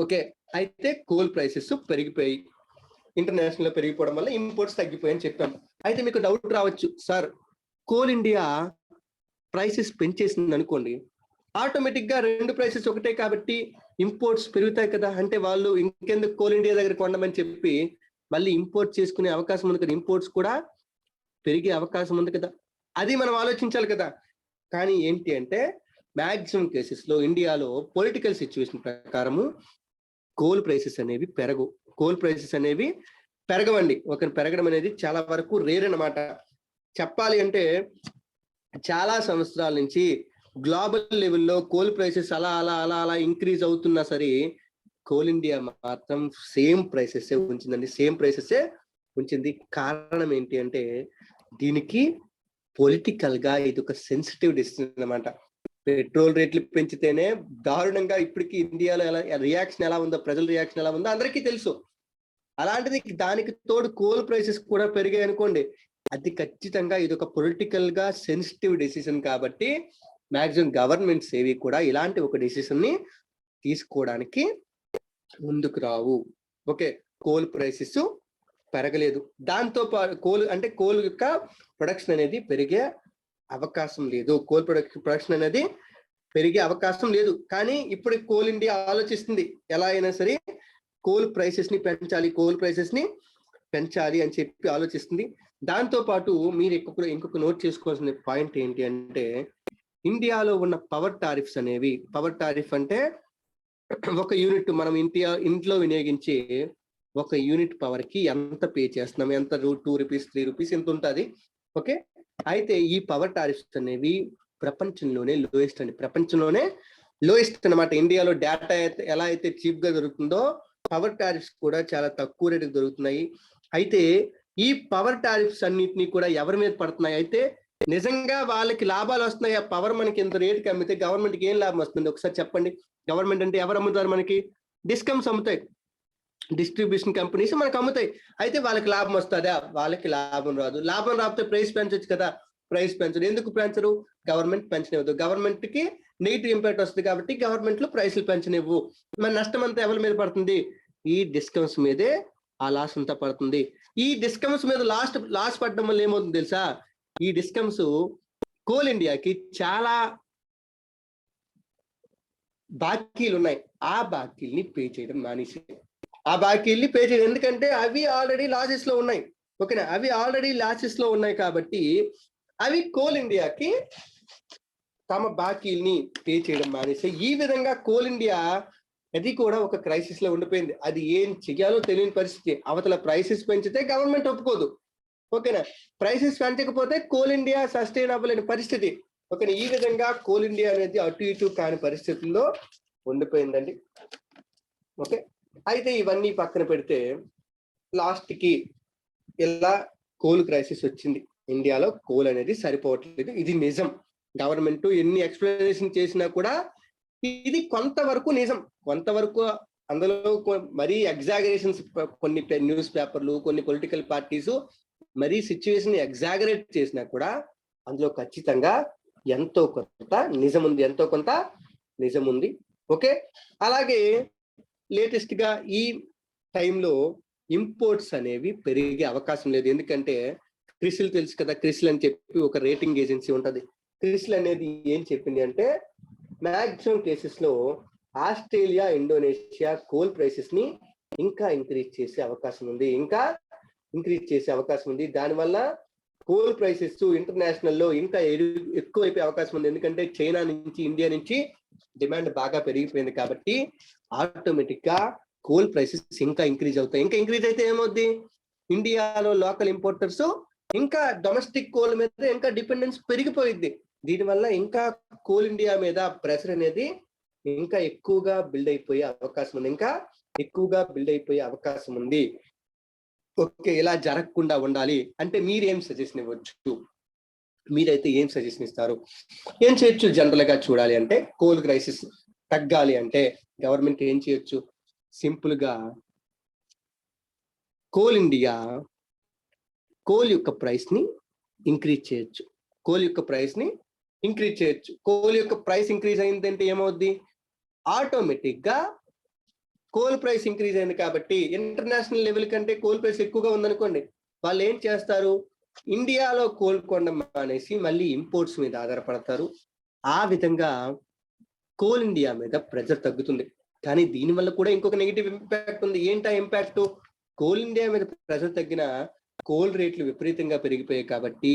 ఓకే, అయితే కోల్ ప్రైసెస్ పెరిగిపోయి ఇంటర్నేషనల్ లో పెరిగిపోవడం వల్ల ఇంపోర్ట్స్ తగ్గిపోయాయని చెప్పాం. అయితే మీకు డౌట్ రావచ్చు, సార్ కోల్ ఇండియా ప్రైసెస్ పెంచేసింది అనుకోండి, ఆటోమేటిక్ గా రెండు ప్రైసెస్ ఒకటే కాబట్టి ఇంపోర్ట్స్ పెరుగుతాయి కదా, అంటే వాళ్ళు ఇంకెందుకు కోల్ ఇండియా దగ్గర కొనమని చెప్పి మళ్ళీ ఇంపోర్ట్ చేసుకునే అవకాశం ఉంది కదా, ఇంపోర్ట్స్ కూడా పెరిగే అవకాశం ఉంది కదా, అది మనం ఆలోచించాలి కదా. కానీ ఏంటి అంటే మాక్సిమం కేసెస్ లో ఇండియాలో పొలిటికల్ సిచ్యువేషన్ ప్రకారము కోల్ ప్రైసెస్ అనేవి పెరగవండి. పెరగడం అనేది చాలా వరకు రేర్ అన్నమాట. చెప్పాలి అంటే చాలా సంవత్సరాల నుంచి గ్లోబల్ లెవెల్లో కోల్ ప్రైసెస్ అలా ఇంక్రీజ్ అవుతున్నా సరే కోల్ ఇండియా మాత్రం సేమ్ ప్రైసెస్ ఉంచింది. కారణం ఏంటి అంటే దీనికి పొలిటికల్ గా ఇది ఒక సెన్సిటివ్ డెసిషన్ అన్నమాట. పెట్రోల్ రేట్లు పెంచితేనే దారుణంగా ఇప్పటికి ఇండియాలో రియాక్షన్ ఎలా ఉందో, ప్రజల రియాక్షన్ ఎలా ఉందో అందరికీ తెలుసు. అలాంటిది దానికి తోడు కోల్ ప్రైసెస్ కూడా పెరిగాయి అనుకోండి, అది ఖచ్చితంగా ఇది ఒక పొలిటికల్ గా సెన్సిటివ్ డెసిషన్. కాబట్టి మాక్సిమం గవర్నమెంట్స్ ఏవి కూడా ఇలాంటి ఒక డెసిషన్ ని తీసుకోవడానికి ముందుకు రావు. ఓకే, కోల్ ప్రైసెస్ పెరగలేదు, దాంతో కోల్ యొక్క ప్రొడక్షన్ అనేది పెరిగే అవకాశం లేదు. కోల్ ప్రొడక్షన్ అనేది పెరిగే అవకాశం లేదు. కానీ ఇప్పుడు కోల్ ఇండియా ఆలోచిస్తుంది ఎలా అయినా సరే కోల్ ప్రైసెస్ ని పెంచాలి అని చెప్పి ఆలోచిస్తుంది. దాంతో పాటు మీరు ఇంకొక నోట్ చేసుకోవాల్సిన పాయింట్ ఏంటి అంటే ఇండియాలో ఉన్న పవర్ టారిఫ్ అంటే ఒక యూనిట్ మనం ఇంట్లో వినియోగించే ఒక యూనిట్ పవర్ కి ఎంత పే చేస్తున్నాం, ఎంత 2 రూపీస్ 3 రూపీస్ ఎంత ఉంటుంది. ఓకే, అయితే ఈ పవర్ టారిఫ్స్ అనేవి ప్రపంచంలోనే లోయెస్ట్ అన్నమాట. ఇండియాలో డేటా ఎలా అయితే చీప్ గా దొరుకుతుందో పవర్ టారిఫ్స్ కూడా చాలా తక్కువ రేటుకి దొరుకుతున్నాయి. అయితే ఈ పవర్ టారిఫ్స్ అన్నిటినీ కూడా ఎవరి మీద పడుతున్నాయి అయితే నిజంగా వాళ్ళకి లాభాలు వస్తున్నాయి. ఆ పవర్ మనకి ఇంత రేటుకి అమ్మితే గవర్నమెంట్కి ఏం లాభం వస్తుంది ఒకసారి చెప్పండి. గవర్నమెంట్ అంటే ఎవరు అమ్ముతారు? మనకి డిస్కమ్స్ అమ్ముతాయి, డిస్ట్రిబ్యూషన్ కంపెనీస్ మనకు అమ్ముతాయి. అయితే వాళ్ళకి లాభం వస్తుందా? వాళ్ళకి లాభం రాదు. లాభం రాకపోతే ప్రైస్ పెంచొచ్చు కదా, ప్రైస్ పెంచరు. ఎందుకు పెంచరు? గవర్నమెంట్ పెంచనివ్వదు. గవర్నమెంట్ కి నెగిటివ్ ఇంపాక్ట్ వస్తుంది కాబట్టి గవర్నమెంట్లు ప్రైస్లు పెంచనివ్వు. మరి నష్టం అంతా ఎవరి మీద పడుతుంది? ఈ డిస్కమ్స్ మీదే ఆ లాస్ అంతా పడుతుంది. ఈ డిస్కమ్స్ మీద లాస్ పడడం వల్ల ఏమవుతుంది తెలుసా? ఈ డిస్కమ్స్ కోల్ ఇండియాకి చాలా బాకీలు ఉన్నాయి, ఆ బాకీల్ని పే చేయడం మానేసి ఎందుకంటే అవి ఆల్రెడీ లాసెస్ లో ఉన్నాయి. ఓకేనా, అవి ఆల్రెడీ లాసెస్ లో ఉన్నాయి కాబట్టి అవి కోల్ ఇండియాకి తమ బాకీల్ని పే చేయడం మానేసి ఈ విధంగా కోల్ ఇండియా అది కూడా ఒక క్రైసిస్ లో ఉండిపోయింది. అది ఏం చెయ్యాలో తెలియని పరిస్థితి. అవతల ప్రైసెస్ పెంచితే గవర్నమెంట్ ఒప్పుకోదు. ఓకేనా, ప్రైసెస్ పెంచకపోతే కోల్ ఇండియా సస్టైన్ అవ్వలేని పరిస్థితి. ఓకేనా, ఈ విధంగా కోల్ ఇండియా అనేది అటు ఇటు కాని పరిస్థితుల్లో ఉండిపోయిందండి. ఓకే, అయితే ఇవన్నీ పక్కన పెడితే లాస్ట్ కి ఇలా కోల్ క్రైసిస్ వచ్చింది. ఇండియాలో కోల్ అనేది సరిపోవట్లేదు, ఇది నిజం. గవర్నమెంట్ ఎన్ని ఎక్స్ప్లెనేషన్ చేసినా కూడా ఇది కొంతవరకు నిజం. కొంతవరకు అందులో మరీ ఎగ్జాగరేషన్స్, కొన్ని న్యూస్ పేపర్లు, కొన్ని పొలిటికల్ పార్టీస్ మరీ సిచ్యువేషన్ ఎగ్జాగరేట్ చేసినా కూడా అందులో ఖచ్చితంగా ఎంతో కొంత నిజం ఉంది. ఓకే, అలాగే లేటెస్ట్ గా ఈ టైంలో ఇంపోర్ట్స్ అనేవి పెరిగే అవకాశం లేదు. ఎందుకంటే క్రిసిల్ తెలుసు కదా, క్రిసిల్ అని చెప్పి ఒక రేటింగ్ ఏజెన్సీ ఉంటది. క్రిసిల్ అనేది ఏం చెప్పింది అంటే మాక్సిమం కేసెస్ లో ఆస్ట్రేలియా, ఇండోనేషియా కోల్ ప్రైసెస్ ని ఇంకా ఇంక్రీజ్ చేసే అవకాశం ఉంది. దానివల్ల కోల్ ప్రైసెస్ ఇంటర్నేషనల్ లో ఇంకా ఎక్కువ అయిపోయే అవకాశం ఉంది. ఎందుకంటే చైనా నుంచి, ఇండియా నుంచి డిమాండ్ బాగా పెరిగిపోయింది కాబట్టి ఆటోమేటిక్ గా కోల్ ప్రైసెస్ ఇంకా ఇంక్రీజ్ అవుతాయి. ఇంకా ఇంక్రీజ్ అయితే ఏమవుద్ది? ఇండియాలో లోకల్ ఇంపోర్టర్స్ ఇంకా డొమెస్టిక్ కోల్ మీద ఇంకా డిపెండెన్స్ పెరిగిపోయింది. దీనివల్ల ఇంకా కోల్ ఇండియా మీద ప్రెషర్ అనేది ఇంకా ఎక్కువగా బిల్డ్ అయిపోయే అవకాశం ఉంది. ఇంకా ఎక్కువగా బిల్డ్ అయిపోయే అవకాశం ఉంది. ఓకే, ఇలా జరగకుండా ఉండాలి అంటే మీరేం సజెషన్ ఇవ్వచ్చు? మీరైతే ఏం సజెషన్ ఇస్తారు? ఏం చేయొచ్చు జనరల్ గా చూడాలి అంటే? కోల్ క్రైసిస్ తగ్గాలి అంటే గవర్నమెంట్ ఏం చేయొచ్చు? సింపుల్ గా కోల్ ఇండియా కోల్ యొక్క ప్రైస్ ని ఇంక్రీజ్ చేయొచ్చు. కోల్ యొక్క ప్రైస్ ని ఇంక్రీజ్ చేయొచ్చు. కోల్ యొక్క ప్రైస్ ఇంక్రీజ్ అయిందంటే ఏమవుద్ది? ఆటోమేటిక్ గా కోల్ ప్రైస్ ఇంక్రీజ్ అయింది కాబట్టి ఇంటర్నేషనల్ లెవెల్ కంటే కోల్ ప్రైస్ ఎక్కువగా ఉందనుకోండి, వాళ్ళు ఏం చేస్తారు? ఇండియాలో కోల్ కొనడం మానేసి మళ్ళీ ఇంపోర్ట్స్ మీద ఆధారపడతారు. ఆ విధంగా కోల్ ఇండియా మీద ప్రెజర్ తగ్గుతుంది. కానీ దీనివల్ల కూడా ఇంకొక నెగిటివ్ ఇంపాక్ట్ ఉంది. ఏంటా ఇంపాక్ట్? కోల్ ఇండియా మీద ప్రెజర్ తగ్గిన కోల్ రేట్లు విపరీతంగా పెరిగిపోయాయి కాబట్టి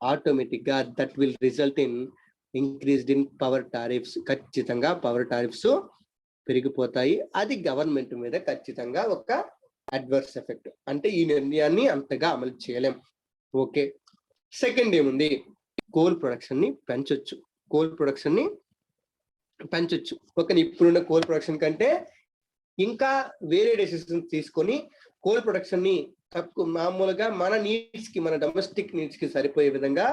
ఆటోమేటిక్ గా that will result in increased in power tariffs. ఖచ్చితంగా పవర్ టారిఫ్స్ పెరిగిపోతాయి. అది గవర్నమెంట్ మీద ఖచ్చితంగా ఒక అడ్వర్స్ ఎఫెక్ట్. అంటే ఈ నిర్ణయాన్ని అంతగా అమలు చేయలేం. ఓకే, సెకండ్ ఏముంది? కోల్ ప్రొడక్షన్ ని పెంచొచ్చు. కోల్ ప్రొడక్షన్ ని పెంచొచ్చు. ఓకే, ఇప్పుడున్న కోల్ ప్రొడక్షన్ కంటే ఇంకా వేరే డెసిషన్ తీసుకొని కోల్ ప్రొడక్షన్ ని తక్కువ మామూలుగా మన నీడ్స్ కి, మన డొమెస్టిక్ నీడ్స్ కి సరిపోయే విధంగా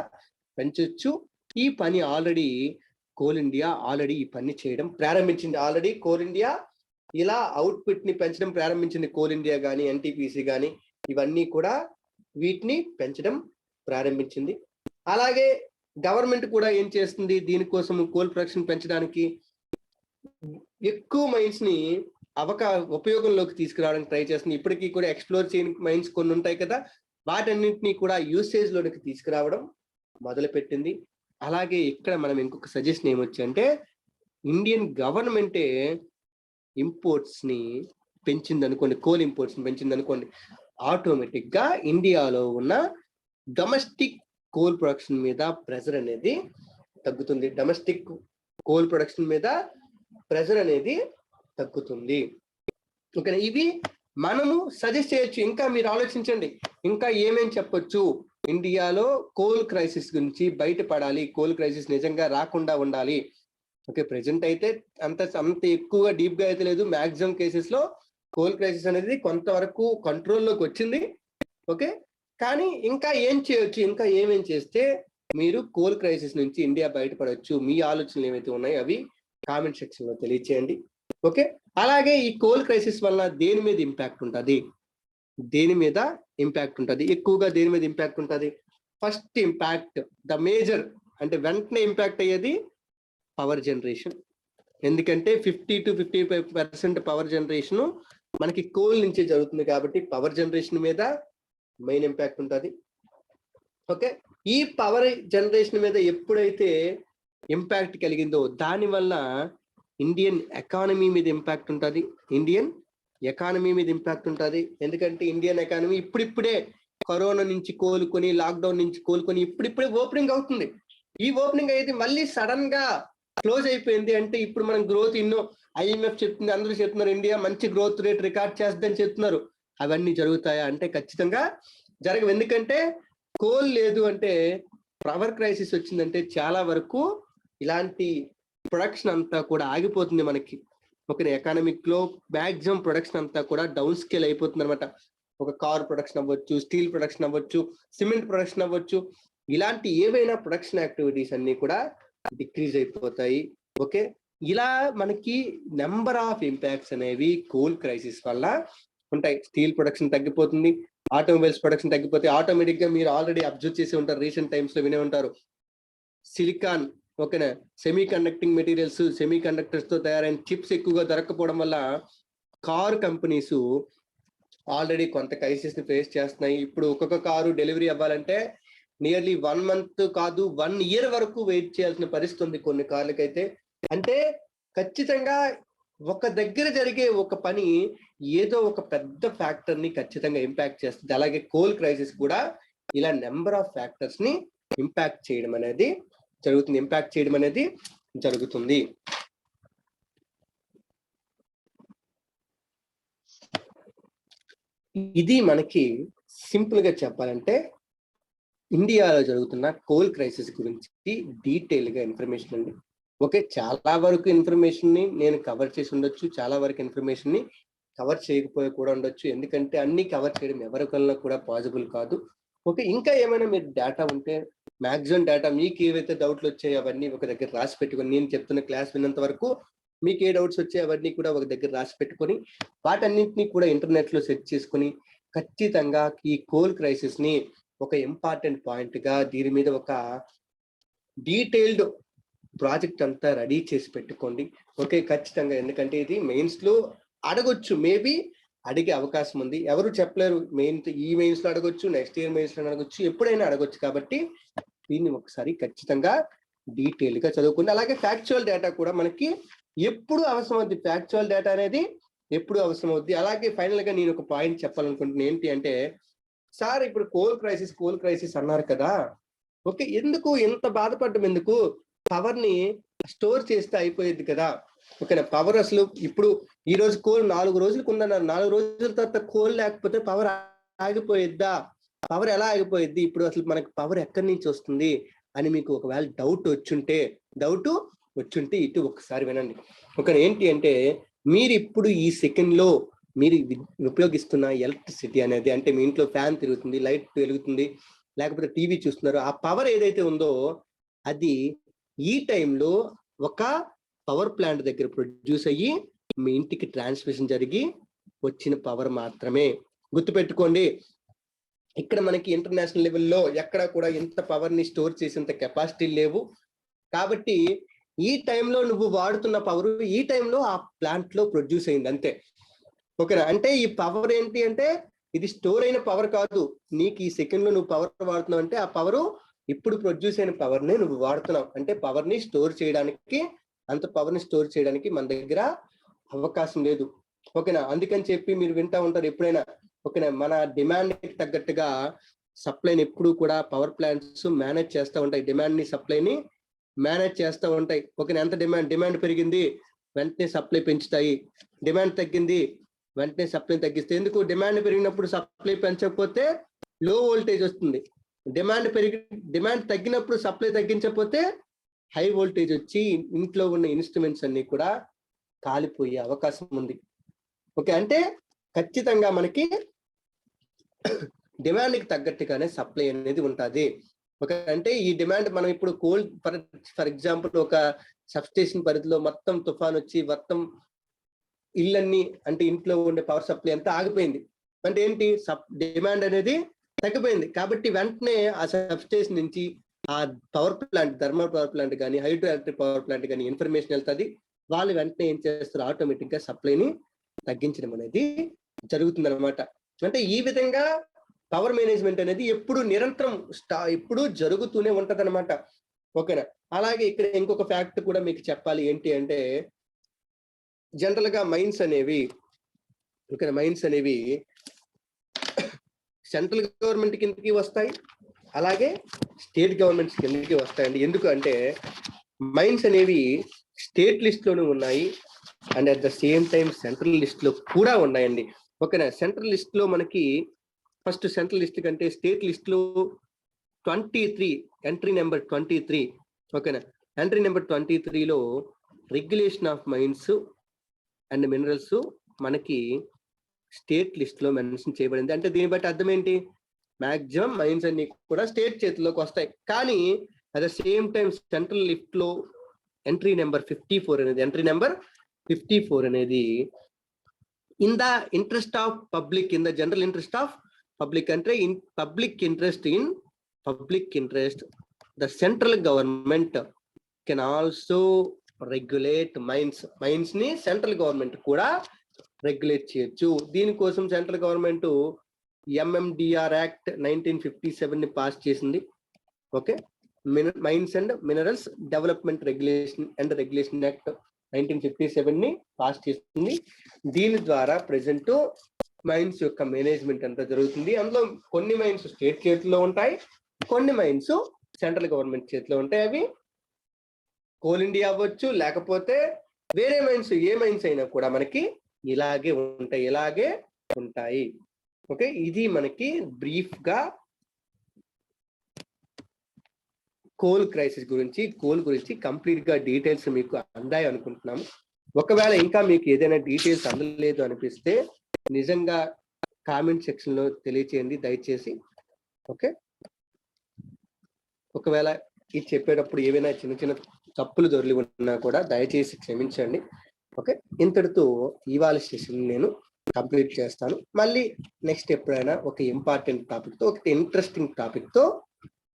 పెంచొచ్చు. ఈ పని ఆల్రెడీ కోల్ ఇండియా ఈ పని చేయడం ప్రారంభించింది. ఆల్రెడీ కోల్ ఇండియా ఇలా అవుట్పుట్ ని పెంచడం ప్రారంభించింది. కోల్ ఇండియా కానీ ఎన్టీపీసీ కానీ ఇవన్నీ కూడా వీటిని పెంచడం ప్రారంభించింది. అలాగే గవర్నమెంట్ కూడా ఏం చేస్తుంది? దీనికోసం కోల్ ప్రొడక్షన్ పెంచడానికి ఎక్కువ మైన్స్ ని ఉపయోగంలోకి తీసుకురావడానికి ట్రై చేస్తుంది. ఇప్పటికీ కూడా ఎక్స్ప్లోర్ చేయని మైన్స్ కొన్ని ఉంటాయి కదా, వాటన్నింటినీ కూడా యూసేజ్ లోకి తీసుకురావడం మొదలు పెట్టింది. అలాగే ఇక్కడ మనం ఇంకొక సజెషన్ ఏమొచ్చు అంటే, ఇండియన్ గవర్నమెంటే ఇంపోర్ట్స్ ని పెంచింది అనుకోండి, కోల్ ఇంపోర్ట్స్ ని పెంచింది అనుకోండి, ఆటోమేటిక్ గా ఇండియాలో ఉన్న డొమెస్టిక్ కోల్ ప్రొడక్షన్ మీద ప్రెజర్ అనేది తగ్గుతుంది. డొమెస్టిక్ కోల్ ప్రొడక్షన్ మీద ప్రెజర్ అనేది తగ్గుతుంది. ఓకే, ఇవి మనము సజెస్ట్ చేయొచ్చు. ఇంకా మీరు ఆలోచించండి, ఇంకా ఏమేం చెప్పొచ్చు? ఇండియాలో కోల్ క్రైసిస్ గురించి బయటపడాలి, కోల్ క్రైసిస్ నిజంగా రాకుండా ఉండాలి. ఓకే, ప్రెసెంట్ అయితే అంత ఎక్కువగా డీప్ గా అయితే లేదు. మాక్సిమం కేసెస్ లో కోల్ క్రైసిస్ అనేది కొంతవరకు కంట్రోల్లోకి వచ్చింది. ఓకే, కానీ ఇంకా ఏం చేయొచ్చు? ఇంకా ఏమేం చేస్తే మీరు కోల్ క్రైసిస్ నుంచి ఇండియా బయటపడవచ్చు? మీ ఆలోచనలు ఏవైతే ఉన్నాయో అవి కామెంట్ సెక్షన్ లో తెలియచేయండి. ఓకే, అలాగే ఈ కోల్ క్రైసిస్ వల్ల దేని మీద ఇంపాక్ట్ ఉంటుంది? దేని మీద ఇంపాక్ట్ ఉంటుంది? ఎక్కువగా దేని మీద ఇంపాక్ట్ ఉంటుంది? ఫస్ట్ ఇంపాక్ట్, ద మేజర్ అంటే వెంటనే ఇంపాక్ట్ అయ్యేది పవర్ జనరేషన్. ఎందుకంటే 50 to 55% పవర్ జనరేషన్ మనకి కోల్ నుంచే జరుగుతుంది కాబట్టి పవర్ జనరేషన్ మీద మెయిన్ ఇంపాక్ట్ ఉంటుంది. ఓకే, ఈ పవర్ జనరేషన్ మీద ఎప్పుడైతే ఇంపాక్ట్ కలిగిందో దానివల్ల ఇండియన్ ఎకానమీ మీద ఇంపాక్ట్ ఉంటుంది. ఇండియన్ ఎకానమీ మీద ఇంపాక్ట్ ఉంటుంది. ఎందుకంటే ఇండియన్ ఎకానమీ ఇప్పుడిప్పుడే కరోనా నుంచి కోలుకొని, లాక్డౌన్ నుంచి కోలుకొని ఇప్పుడిప్పుడే ఓపెనింగ్ అవుతుంది. ఈ ఓపెనింగ్ అయితే మళ్ళీ సడన్ గా క్లోజ్ అయిపోయింది అంటే ఇప్పుడు మనం గ్రోత్ IMF చెప్తుంది, అందరూ చెప్తున్నారు ఇండియా మంచి గ్రోత్ రేట్ రికార్డ్ చేస్తుందని చెప్తున్నారు. అవన్నీ జరుగుతాయా అంటే ఖచ్చితంగా జరగవు. ఎందుకంటే కోల్ లేదు అంటే, పవర్ క్రైసిస్ వచ్చిందంటే చాలా వరకు ఇలాంటి ప్రొడక్షన్ అంతా కూడా ఆగిపోతుంది మనకి. ఒక ఎకానమిక్ లో మాక్సిమం ప్రొడక్షన్ అంతా కూడా డౌన్ స్కేల్ అయిపోతుంది అనమాట. ఒక కార్ ప్రొడక్షన్ అవ్వచ్చు, స్టీల్ ప్రొడక్షన్ అవ్వచ్చు, సిమెంట్ ప్రొడక్షన్ అవ్వచ్చు, ఇలాంటి ఏవైనా ప్రొడక్షన్ యాక్టివిటీస్ అన్ని కూడా డిక్రీజ్ అయిపోతాయి. ఓకే, ఇలా మనకి నెంబర్ ఆఫ్ ఇంపాక్ట్స్ అనేవి కోల్ క్రైసిస్ వల్ల ఉంటాయి. స్టీల్ ప్రొడక్షన్ తగ్గిపోతుంది, ఆటోమొబైల్స్ ప్రొడక్షన్ తగ్గిపోతే ఆటోమేటిక్ గా మీరు ఆల్రెడీ అబ్జర్వ్ చేసి ఉంటారు, రీసెంట్ టైమ్స్ లో వినే ఉంటారు, సిలికాన్ ఓకేనా, semi conducting materials, semi conductors తో తయారైన చిప్స్ ఎక్కువగా దొరకపోవడం వల్ల కార్ కంపెనీస్ ఆల్రెడీ కొంత క్రైసిస్ ని ఫేస్ చేస్తున్నాయి. ఇప్పుడు ఒక్కొక్క కారు డెలివరీ అవ్వాలంటే నియర్లీ 1 month కాదు 1 year వరకు వెయిట్ చేయాల్సిన పరిస్థితి ఉంది కొన్ని కార్లకైతే. అంటే ఖచ్చితంగా ఒక దగ్గర జరిగే ఒక పని ఏదో ఒక పెద్ద ఫ్యాక్టర్ ని ఖచ్చితంగా ఇంపాక్ట్ చేస్తుంది. అలాగే కోల్ క్రైసిస్ కూడా ఇలా నెంబర్ ఆఫ్ ఫ్యాక్టర్స్ ని ఇంపాక్ట్ చేయడం అనేది జరుగుతుంది. ఇది మనకి సింపుల్ గా చెప్పాలంటే ఇండియాలో జరుగుతున్న కోల్ క్రైసిస్ గురించి డీటెయిల్ గా ఇన్ఫర్మేషన్ అండి. ఓకే, చాలా వరకు ఇన్ఫర్మేషన్ ని నేను కవర్ చేసి ఉండొచ్చు, చాలా వరకు ఇన్ఫర్మేషన్ ని కవర్ చేయకపోయి కూడా ఉండొచ్చు, ఎందుకంటే అన్ని కవర్ చేయడం ఎవరికన్నా కూడా పాసిబుల్ కాదు. ఓకే, ఇంకా ఏమైనా మీరు డేటా ఉంటే మాక్సిమం డేటా మీకు ఏవైతే డౌట్లు వచ్చాయో అవన్నీ ఒక దగ్గర రాసి పెట్టుకొని, నేను చెప్తున్న క్లాస్ విన్నంత వరకు మీకు ఏ డౌట్స్ వచ్చాయో అవన్నీ కూడా ఒక దగ్గర రాసి పెట్టుకొని వాటన్నింటినీ కూడా ఇంటర్నెట్ లో సెర్చ్ చేసుకొని ఖచ్చితంగా ఈ కోల్ క్రైసిస్ ని ఒక ఇంపార్టెంట్ పాయింట్ గా దీని మీద ఒక డీటెయిల్డ్ ప్రాజెక్ట్ అంతా రెడీ చేసి పెట్టుకోండి. ఓకే, ఖచ్చితంగా, ఎందుకంటే ఇది మెయిన్స్ లో అడగొచ్చు, మేబీ అడిగే అవకాశం ఉంది, ఎవరు చెప్పలేరు. ఈ మెయిన్స్ లో అడగొచ్చు, నెక్స్ట్ ఇయర్ మెయిన్స్ లో అడగొచ్చు, ఎప్పుడైనా అడగొచ్చు. కాబట్టి దీన్ని ఒకసారి ఖచ్చితంగా డీటెయిల్ గా చదువుకుంది. అలాగే ఫ్యాక్చువల్ డేటా కూడా మనకి ఎప్పుడు అవసరం అవుద్ది, ఫ్యాక్చువల్ డేటా అనేది ఎప్పుడు అవసరం అవుద్ది. అలాగే ఫైనల్ గా నేను ఒక పాయింట్ చెప్పాలనుకుంటున్నాను, ఏంటి అంటే సార్ ఇప్పుడు కోల్ క్రైసిస్ అన్నారు కదా, ఓకే, ఎందుకు ఎంత బాధపడడం, ఎందుకు పవర్ ని స్టోర్ చేస్తే అయిపోయేది కదా. ఓకేనా, పవర్ అసలు ఇప్పుడు ఈ రోజు కోల్ 4 రోజులకు ఉందన్నారు, 4 రోజుల తర్వాత కోల్ లేకపోతే పవర్ ఆగిపోయిద్దా, పవర్ ఎలా ఆగిపోయిద్ది, ఇప్పుడు అసలు మనకి పవర్ ఎక్కడి నుంచి వస్తుంది అని మీకు ఒకవేళ డౌట్ వచ్చుంటే ఇటు ఒకసారి వినండి. ఓకే, ఏంటి అంటే మీరు ఇప్పుడు ఈ సెకండ్ లో మీరు ఉపయోగిస్తున్న ఎలక్ట్రిసిటీ అనేది, అంటే మీ ఇంట్లో ఫ్యాన్ తిరుగుతుంది, లైట్ వెలుగుతుంది, లేకపోతే టీవీ చూస్తున్నారు, ఆ పవర్ ఏదైతే ఉందో అది ఈ టైంలో ఒక పవర్ ప్లాంట్ దగ్గర ప్రొడ్యూస్ అయ్యి మీ ఇంటికి ట్రాన్స్మిషన్ జరిగి వచ్చిన పవర్ మాత్రమే. గుర్తుపెట్టుకోండి, ఇక్కడ మనకి ఇంటర్నేషనల్ లెవెల్లో ఎక్కడ కూడా ఇంత పవర్ ని స్టోర్ చేసేంత కెపాసిటీ లేవు. కాబట్టి ఈ టైంలో నువ్వు వాడుతున్న పవర్ ఈ టైంలో ఆ ప్లాంట్ లో ప్రొడ్యూస్ అయింది అంతే. ఓకేనా, అంటే ఈ పవర్ ఏంటి అంటే ఇది స్టోర్ అయిన పవర్ కాదు, నీకు ఈ సెకండ్ లో నువ్వు పవర్ వాడుతున్నావు అంటే ఆ పవర్ ఇప్పుడు ప్రొడ్యూస్ అయిన పవర్ ని నువ్వు వాడుతున్నావు, అంటే పవర్ ని స్టోర్ చేయడానికి, అంత పవర్ ని స్టోర్ చేయడానికి మన దగ్గర అవకాశం లేదు. ఓకేనా, అందుకని చెప్పి మీరు వింటా ఉంటారు ఎప్పుడైనా, ఓకేనా, మన డిమాండ్ కి తగ్గట్టుగా సప్లైని ఎప్పుడు కూడా పవర్ ప్లాంట్స్ మేనేజ్ చేస్తూ ఉంటాయి, డిమాండ్ ని సప్లైని మేనేజ్ చేస్తూ ఉంటాయి. ఓకేనా, ఎంత డిమాండ్ పెరిగింది వెంటనే సప్లై పెంచుతాయి, డిమాండ్ తగ్గింది వెంటనే సప్లై తగ్గిస్తాయి. ఎందుకు, డిమాండ్ పెరిగినప్పుడు సప్లై పెంచకపోతే లో వోల్టేజ్ వస్తుంది, డిమాండ్ తగ్గినప్పుడు సప్లై తగ్గించకపోతే హై వోల్టేజ్ వచ్చి ఇంట్లో ఉన్న ఇన్స్ట్రుమెంట్స్ అన్ని కూడా కాలిపోయే అవకాశం ఉంది. ఓకే, అంటే ఖచ్చితంగా మనకి డిమాండ్కి తగ్గట్టుగానే సప్లై అనేది ఉంటుంది. ఓకే, అంటే ఈ డిమాండ్ మనం ఇప్పుడు కోల్డ్ ఫర్ ఎగ్జాంపుల్ ఒక సబ్స్టేషన్ పరిధిలో మొత్తం తుఫాన్ వచ్చి మొత్తం ఇళ్ళన్నీ, అంటే ఇంట్లో ఉండే పవర్ సప్లై అంతా ఆగిపోయింది అంటే ఏంటి, డిమాండ్ అనేది తగ్గిపోయింది. కాబట్టి వెంటనే ఆ సబ్స్టేషన్ నుంచి ఆ power plant, thermal power plant కానీ హైడ్రో ఎలక్ట్రిక్ పవర్ ప్లాంట్ కానీ ఇన్ఫర్మేషన్ వెళ్తుంది, వాళ్ళు వెంటనే ఏం చేస్తారు, ఆటోమేటిక్ గా సప్లైని తగ్గించడం అనేది జరుగుతుంది అనమాట. అంటే ఈ విధంగా పవర్ మేనేజ్మెంట్ అనేది ఎప్పుడు నిరంతరం ఎప్పుడు జరుగుతూనే ఉంటది అనమాట. ఓకేనా, అలాగే ఇక్కడ ఇంకొక ఫ్యాక్ట్ కూడా మీకు చెప్పాలి, ఏంటి అంటే జనరల్ గా మైన్స్ అనేవి, ఓకే, మైన్స్ అనేవి సెంట్రల్ గవర్నమెంట్ కిందకి వస్తాయి, అలాగే స్టేట్ గవర్నమెంట్స్ కిందకి వస్తాయండి. ఎందుకు అంటే మైన్స్ అనేవి స్టేట్ లిస్ట్ లోనూ ఉన్నాయి and at the same time central list లో కూడా ఉన్నాయండి. ఓకేనా, సెంట్రల్ లిస్ట్ లో మనకి ఫస్ట్ సెంట్రల్ లిస్ట్ కంటే స్టేట్ లిస్ట్ లో 23 ఎంట్రీ నెంబర్ 23. ఓకేనా, ఎంట్రీ నెంబర్ 23లో regulation of mines and minerals మనకి స్టేట్ లిస్ట్ లో మెన్షన్ చేయబడింది. అంటే దీన్ని బట్టి అర్థం ఏంటి, మాక్సిమం మైన్స్ అన్ని కూడా స్టేట్ చేతిలోకి వస్తాయి. కానీ at the same time central list లో ఎంట్రీ నెంబర్ 54 అనేది in the interest of public, in the general interest of public, అంటే in public interest the central government can also regulate mines ని central government కూడా regulate చేయొచ్చు. దీనికోసం central government MMDR act 1957 ని pass చేసింది. Okay, mines and minerals development regulation act 1957 ని pass చేస్తుంది. దీని ద్వారా ప్రెసెంట్ మైన్స్ యొక్క మేనేజ్మెంట్ అంతా జరుగుతుంది. అందులో కొన్ని మైన్స్ స్టేట్ చేతిలో ఉంటాయి, కొన్ని మైన్స్ సెంట్రల్ గవర్నమెంట్ చేతిలో ఉంటాయి. అవి కోల్ ఇండియా అవ్వచ్చు, లేకపోతే వేరే మైన్స్, ఏ మైన్స్ అయినా కూడా మనకి ఇలాగే ఉంటాయి. ఓకే, ఇది మనకి బ్రీఫ్ గా కోల్ క్రైసిస్ గురించి, కోల్ గురించి కంప్లీట్ గా డీటెయిల్స్ మీకు అందాయి అనుకుంటున్నాము. ఒకవేళ ఇంకా మీకు ఏదైనా డీటెయిల్స్ అందలేదు అనిపిస్తే నిజంగా కామెంట్ సెక్షన్ లో తెలియచేయండి దయచేసి. ఓకే, ఒకవేళ ఇది చెప్పేటప్పుడు ఏవైనా చిన్న చిన్న తప్పులు దొరికి ఉన్నా కూడా దయచేసి క్షమించండి. ఓకే, ఇంతటితో ఇవాళ సెషన్ నేను కంప్లీట్ చేస్తాను. మళ్ళీ నెక్స్ట్ ఎప్పుడైనా ఒక ఇంపార్టెంట్ టాపిక్ తో, ఒక ఇంట్రెస్టింగ్ టాపిక్ తో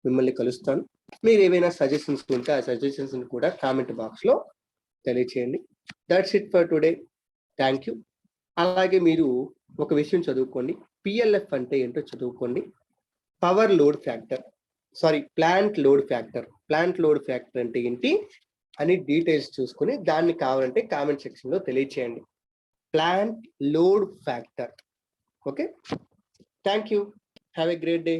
మిమ్మల్ని కలుస్తాను. మీరు ఏమైనా సజెషన్స్ ఉంటే ఆ సజెషన్స్ కూడా కామెంట్ బాక్స్ లో తెలియచేయండి. That's it for today. Thank you. అలాగే మీరు ఒక విషయం చదువుకోండి, పిఎల్ఎఫ్ అంటే ఏంటో చదువుకోండి. Power load factor, sorry plant load factor. Plant load factor అంటే ఏంటి అని డీటెయిల్స్ చూసుకుని దాన్ని కావాలంటే కామెంట్ సెక్షన్ లో తెలియచేయండి. Plant load factor. Okay, thank you. Have a great day.